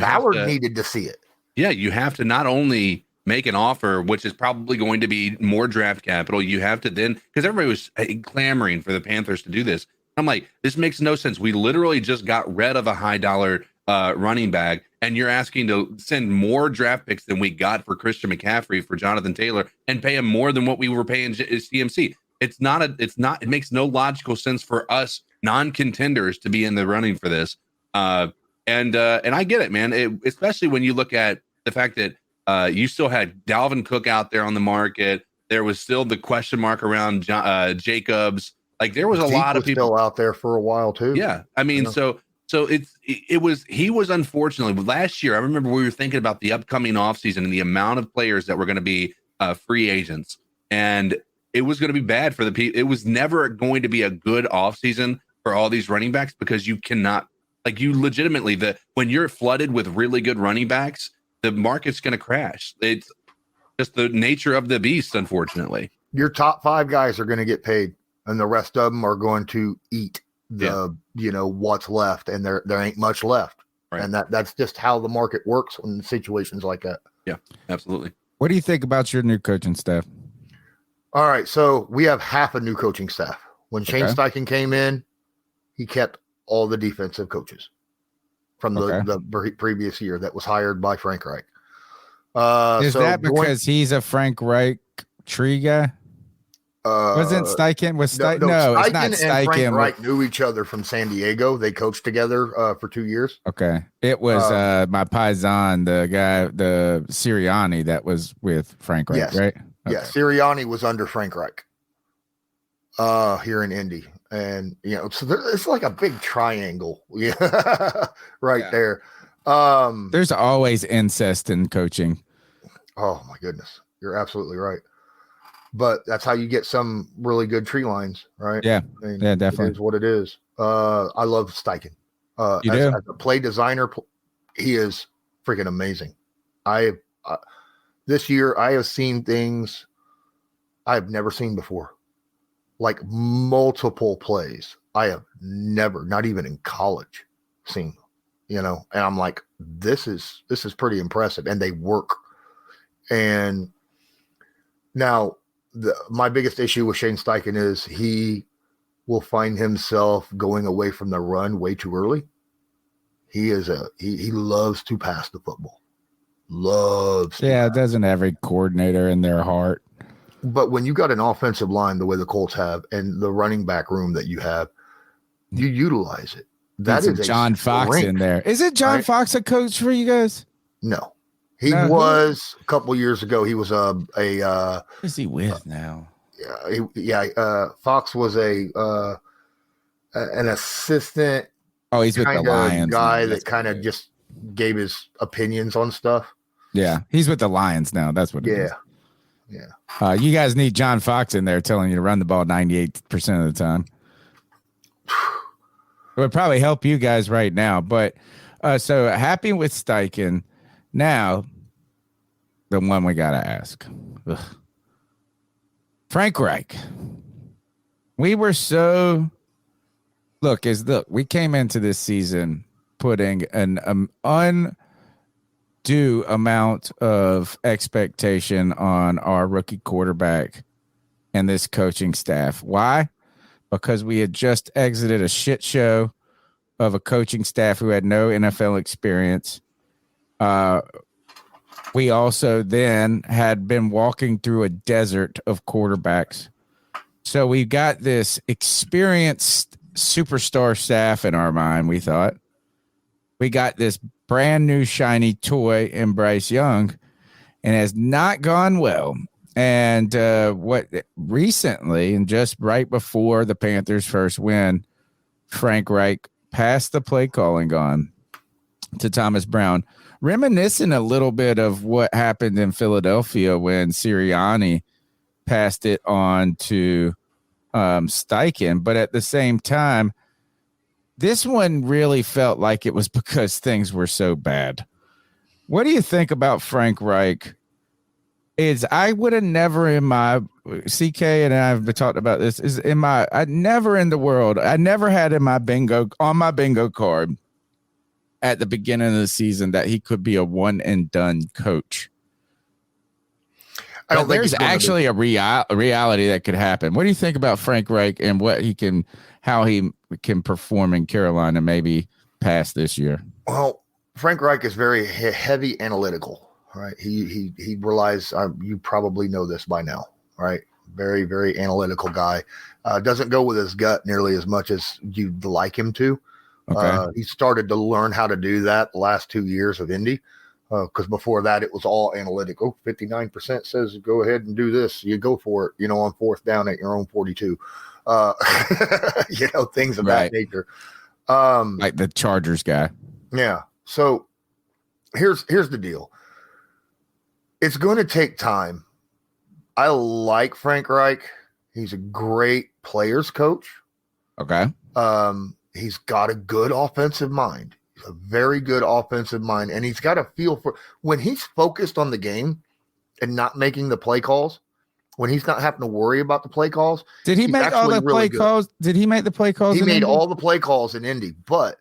D: Howard needed to see it.
E: Yeah, you have to not only make an offer, which is probably going to be more draft capital, you have to then, because everybody was clamoring for the Panthers to do this. I'm like, this makes no sense. We literally just got rid of a high dollar running back, and you're asking to send more draft picks than we got for Christian McCaffrey for Jonathan Taylor and pay him more than what we were paying CMC. It makes no logical sense for us non-contenders to be in the running for this. And I get it, man. Especially when you look at the fact that you still had Dalvin Cook out there on the market. There was still the question mark around Jacobs. Like there was a lot of people
D: still out there for a while too.
E: Yeah. I mean, so he was unfortunately last year. I remember we were thinking about the upcoming offseason and the amount of players that were going to be free agents. And it was going to be bad for the people. It was never going to be a good offseason for all these running backs because you cannot, when you're flooded with really good running backs, the market's going to crash. It's just the nature of the beast, unfortunately.
D: Your top 5 guys are going to get paid, and the rest of them are going to eat what's left, and there ain't much left.
E: Right.
D: And that's just how the market works in situations like that.
E: Yeah, absolutely.
C: What do you think about your new coaching staff?
D: All right, so we have half a new coaching staff. When Shane Steichen came in, he kept all the defensive coaches from the previous year that was hired by Frank Reich.
C: Is that because he's a Frank Reich tree guy? Wasn't Steichen? No, it's not Steichen.
D: And Frank Reich knew each other from San Diego. They coached together for 2 years.
C: Okay. It was my paisan, the guy, the Sirianni that was with Frank Reich, right? Okay.
D: Yeah, Sirianni was under Frank Reich here in Indy. And, so it's like a big triangle there.
C: There's always incest in coaching.
D: Oh, my goodness. You're absolutely right. But that's how you get some really good tree lines, right?
C: Yeah, yeah, definitely.
D: It is what it is. I love Steichen.
C: You do?
D: As a play designer, he is freaking amazing. This year, I have seen things I've never seen before. Like multiple plays I have never, not even in college, seen, and I'm like, this is pretty impressive, and they work. And now my biggest issue with Shane Steichen is he will find himself going away from the run way too early. He loves to pass the football.
C: Doesn't every coordinator in their heart?
D: But when you got an offensive line the way the Colts have and the running back room that you have, you utilize it. That is
C: John Fox in there. Is it John Fox a coach for you guys?
D: No. He was a couple years ago. He was
C: who's he with now?
D: Fox was an assistant.
C: Oh, he's with the Lions
D: guy that kind of just gave his opinions on stuff.
C: Yeah, he's with the Lions now. That's what it is.
D: Yeah.
C: You guys need John Fox in there telling you to run the ball 98% of the time. It would probably help you guys right now. But so happy with Steichen. Now, the one we got to ask. Ugh. Frank Reich. We were so... Look, we came into this season putting an undue amount of expectation on our rookie quarterback and this coaching staff. Why? Because we had just exited a shit show of a coaching staff who had no NFL experience. We also then had been walking through a desert of quarterbacks. So we got this experienced superstar staff in our mind, we thought. We got this brand new shiny toy in Bryce Young, and it has not gone well. And what recently, and just right before the Panthers' first win, Frank Reich passed the play calling on to Thomas Brown, reminiscent a little bit of what happened in Philadelphia when Sirianni passed it on to Steichen. But at the same time, this one really felt like it was because things were so bad. What do you think about Frank Reich? I would have never in my CK and I've talked about this I never in the world. I never had on my bingo card at the beginning of the season that he could be a one and done coach.
D: I don't think
C: there's actually a reality that could happen. What do you think about Frank Reich and how he can perform in Carolina maybe past this year?
D: Well, Frank Reich is very heavy analytical, right? He relies, you probably know this by now, right? Very, very analytical guy. Doesn't go with his gut nearly as much as you'd like him to. Okay. He started to learn how to do that the last 2 years of Indy. Because before that, it was all analytical. 59% says go ahead and do this. You go for it, on fourth down at your own 42. Things of that nature.
C: Like the Chargers guy.
D: Yeah. So here's the deal. It's going to take time. I like Frank Reich. He's a great players coach.
C: Okay.
D: He's got a good offensive mind. A very good offensive mind, and he's got a feel for when he's focused on the game and not making the play calls, when he's not having to worry about the play calls.
C: Did he make all the play calls? Did he make the play calls?
D: He made all the play calls in Indy, but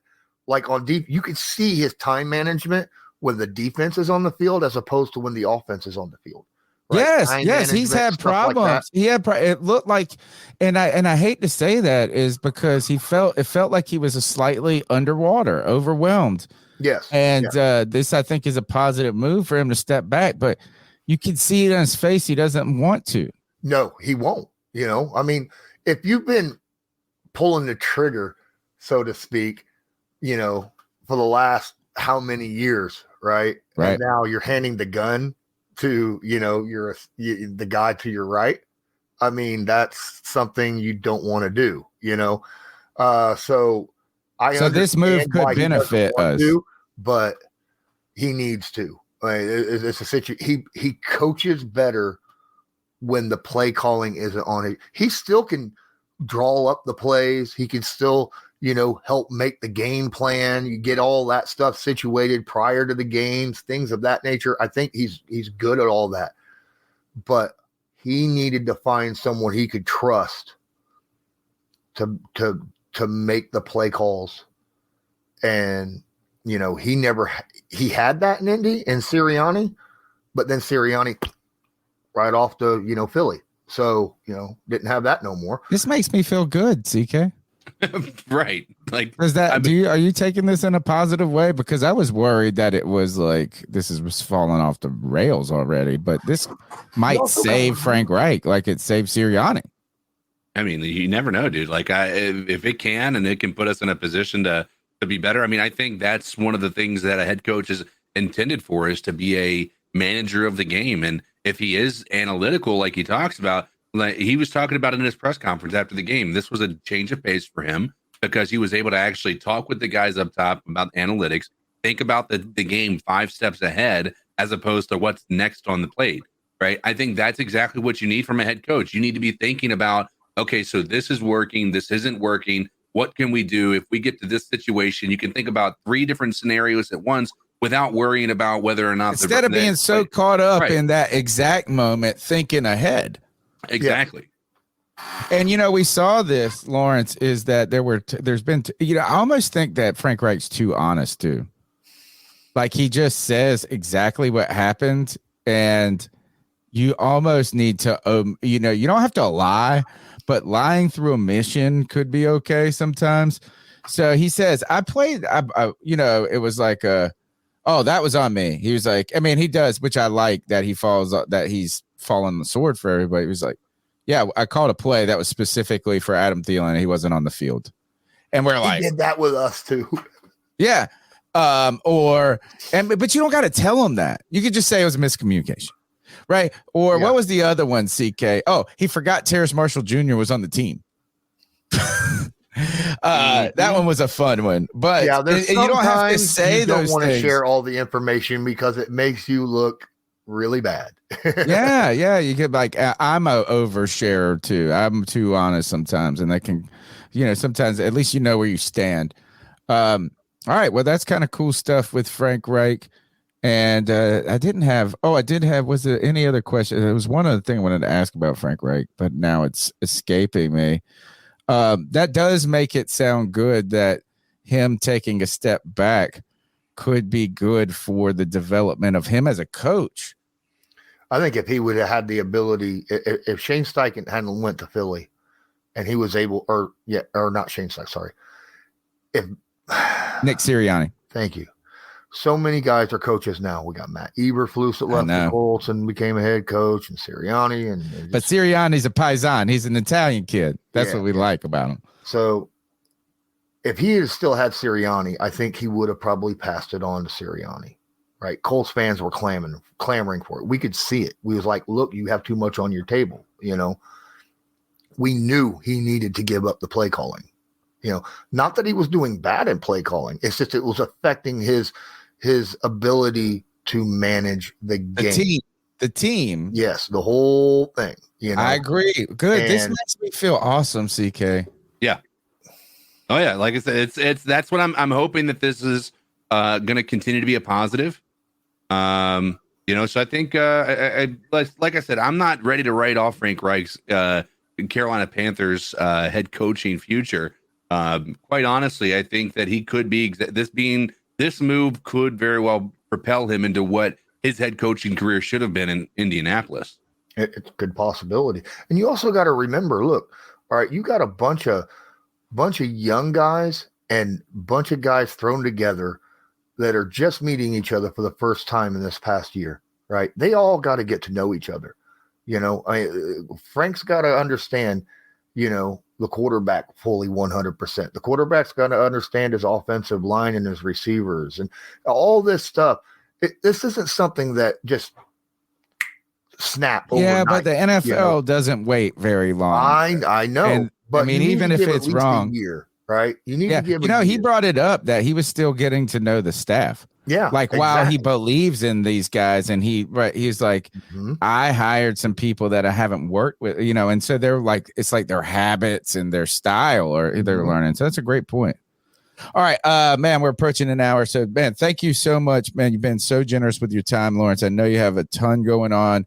D: like on deep, you could see his time management when the defense is on the field as opposed to when the offense is on the field.
C: Right? Yes, he's had problems. It looked like, and I hate to say that is because it felt like he was a slightly underwater, overwhelmed.
D: Yes,
C: and this I think is a positive move for him to step back, but you can see it on his face. He doesn't want to.
D: No, he won't. I mean, if you've been pulling the trigger, so to speak, for the last how many years, right? And now you're handing the gun to you're the guy to your right. I mean, that's something you don't want to do. So
C: this move could benefit us,
D: but he needs to. It's a situation. He coaches better when the play calling isn't on it. He still can draw up the plays. He can still help make the game plan. You get all that stuff situated prior to the games, things of that nature. I think he's good at all that, but he needed to find someone he could trust to make the play calls. And, he had that in Indy and Sirianni, but then Sirianni right off to, Philly. So, didn't have that no more.
C: This makes me feel good, CK.
E: Right. Like,
C: is that are you taking this in a positive way? Because I was worried that it was like was falling off the rails already, but this might save Frank Reich like it saved Sirianni.
E: I mean, you never know, dude. Like, if it can and it can put us in a position to be better. I mean, I think that's one of the things that a head coach is intended for, is to be a manager of the game. And if he is analytical, like he talks about, like he was talking about in his press conference after the game, this was a change of pace for him because he was able to actually talk with the guys up top about analytics, think about the game 5 steps ahead as opposed to what's next on the plate, right? I think that's exactly what you need from a head coach. You need to be thinking about, okay, so this is working, this isn't working. What can we do if we get to this situation? You can think about 3 different scenarios at once without worrying about whether or not
C: instead of being so caught up in that exact moment, thinking ahead.
E: Exactly.
C: Yeah. And, we saw this, Lawrence, is that there's been, I almost think that Frank Reich's too honest too. Like he just says exactly what happened. And you almost need to, you don't have to lie, but lying through omission could be okay sometimes. So he says, it was like a Oh, that was on me. He was like, I mean, he does, which I like that he's fallen the sword for everybody. He was like, yeah, I called a play that was specifically for Adam Thielen, and he wasn't on the field. And we're like,
D: he did that with us too.
C: Yeah. But you don't got to tell him that. You could just say it was a miscommunication. Right. Or what was the other one, CK? Oh, he forgot Terrace Marshall Jr. was on the team. That one was a fun one. But
D: yeah,
C: you don't have to say
D: you don't
C: those
D: want to
C: things.
D: share all the information because it makes you look really bad.
C: Yeah. You could I'm a oversharer too. I'm too honest sometimes, and that can, sometimes at least you know where you stand. All right. Well, that's kind of cool stuff with Frank Reich. And I did have, was there any other question? There was one other thing I wanted to ask about Frank Reich, but now it's escaping me. That does make it sound good that him taking a step back could be good for the development of him as a coach.
D: I think if he would have had the ability, if Shane Steichen hadn't went to Philly and he was able, or not Shane Steichen, sorry. If
C: Nick Sirianni.
D: Thank you. So many guys are coaches now. We got Matt Eberflus that left the Colts and became a head coach, and Sirianni.
C: But Sirianni's a Paisan. He's an Italian kid. That's what we like about him.
D: So if he had still had Sirianni, I think he would have probably passed it on to Sirianni. Right? Colts fans were clamoring for it. We could see it. We was like, look, you have too much on your table. We knew he needed to give up the play calling. Not that he was doing bad in play calling. It's just it was affecting his ability to manage the game.
C: The team.
D: Yes, the whole thing.
C: I agree. Good. This makes me feel awesome, CK.
E: Yeah. Oh yeah. Like I said, that's what I'm hoping that this is going to continue to be a positive. So I think like I said, I'm not ready to write off Frank Reich's Carolina Panthers head coaching future. Quite honestly, I think that he could be this move could very well propel him into what his head coaching career should have been in Indianapolis.
D: It's a good possibility. And you also got to remember, look, all right, you got a bunch of young guys and bunch of guys thrown together that are just meeting each other for the first time in this past year, right? They all got to get to know each other. Frank's got to understand, the quarterback fully 100%. The quarterback's got to understand his offensive line and his receivers and all this stuff. This isn't something that just snap overnight.
C: Yeah, but the NFL doesn't wait very long.
D: I know.
C: And,
D: but
C: even if it's wrong,
D: year, right? You need to give
C: he brought it up that he was still getting to know the staff.
D: Yeah.
C: While he believes in these guys, and he's like, I hired some people that I haven't worked with, and so they're like, it's like their habits and their style or they're learning. So that's a great point. All right, man, we're approaching an hour. So, man, thank you so much, man. You've been so generous with your time, Lawrence. I know you have a ton going on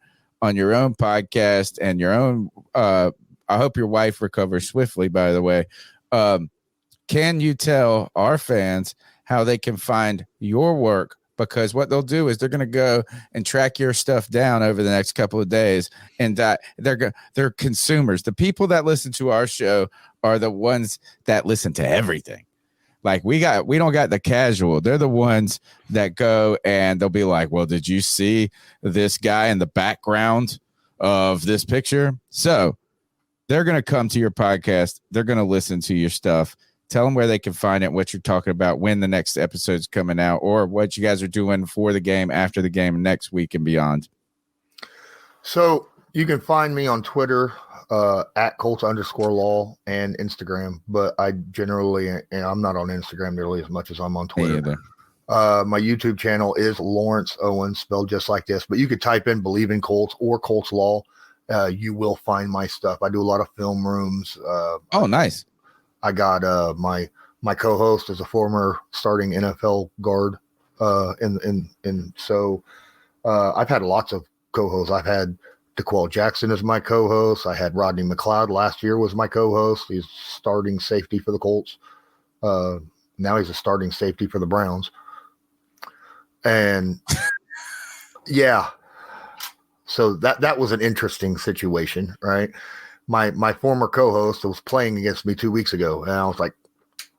C: your own podcast and your own, I hope your wife recovers swiftly, by the way. Can you tell our fans how they can find your work? Because what they'll do is they're going to go and track your stuff down over the next couple of days, and they're consumers. The people that listen to our show are the ones that listen to everything. Like we don't got the casual. They're the ones that go and they'll be like, well, did you see this guy in the background of this picture? So they're going to come to your podcast. They're going to listen to your stuff. Tell them where they can find it, what you're talking about, when the next episode's coming out, or what you guys are doing for the game, after the game, next week and beyond.
D: So you can find me on Twitter at Colts_law and Instagram, but I generally, and I'm not on Instagram nearly as much as I'm on Twitter. My YouTube channel is Lawrence Owen, spelled just like this, but you could type in Bleav in Colts or Colts Law. You will find my stuff. I do a lot of film rooms.
C: Oh, nice.
D: I got my co-host is a former starting NFL guard, and so I've had lots of co-hosts. I've had DeQuell Jackson as my co-host. I had Rodney McLeod last year was my co-host. He's starting safety for the Colts. Now he's a starting safety for the Browns. And yeah, so that was an interesting situation, right? My former co-host was playing against me 2 weeks ago, and I was like,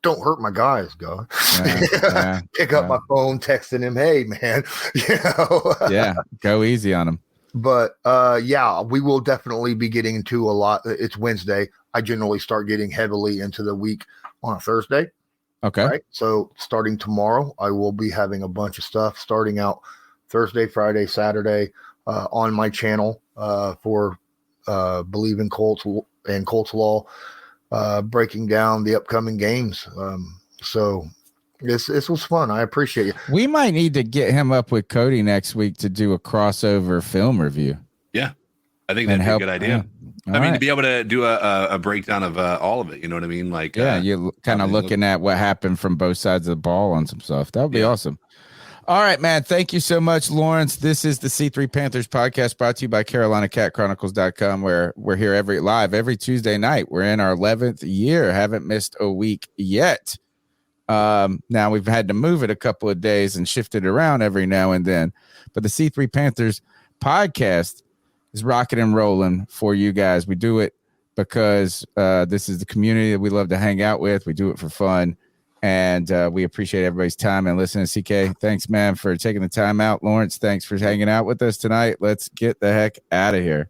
D: don't hurt my guys, guy.
C: Yeah,
D: Pick up my phone, texting him, hey man,
C: Yeah, go easy on him.
D: But we will definitely be getting into a lot. It's Wednesday. I generally start getting heavily into the week on a Thursday.
C: Okay.
D: Right. So starting tomorrow, I will be having a bunch of stuff starting out Thursday, Friday, Saturday on my channel for Bleav in Colts and Colts Law, breaking down the upcoming games. So this was fun. I appreciate it.
C: We might need to get him up with Cody next week to do a crossover film review.
E: Yeah, I think that'd be a good idea. I mean, to be able to do a breakdown of all of it, you know what I mean? Like,
C: you're kind of looking at what happened from both sides of the ball on some stuff. That would be awesome. All right, man. Thank you so much, Lawrence. This is the C3 Panthers podcast brought to you by CarolinaCatChronicles.com, where we're here every Tuesday night. We're in our 11th year. Haven't missed a week yet. Now we've had to move it a couple of days and shift it around every now and then. But the C3 Panthers podcast is rocking and rolling for you guys. We do it because this is the community that we love to hang out with. We do it for fun. And we appreciate everybody's time and listening. CK, thanks, man, for taking the time out. Lawrence, thanks for hanging out with us tonight. Let's get the heck out of here.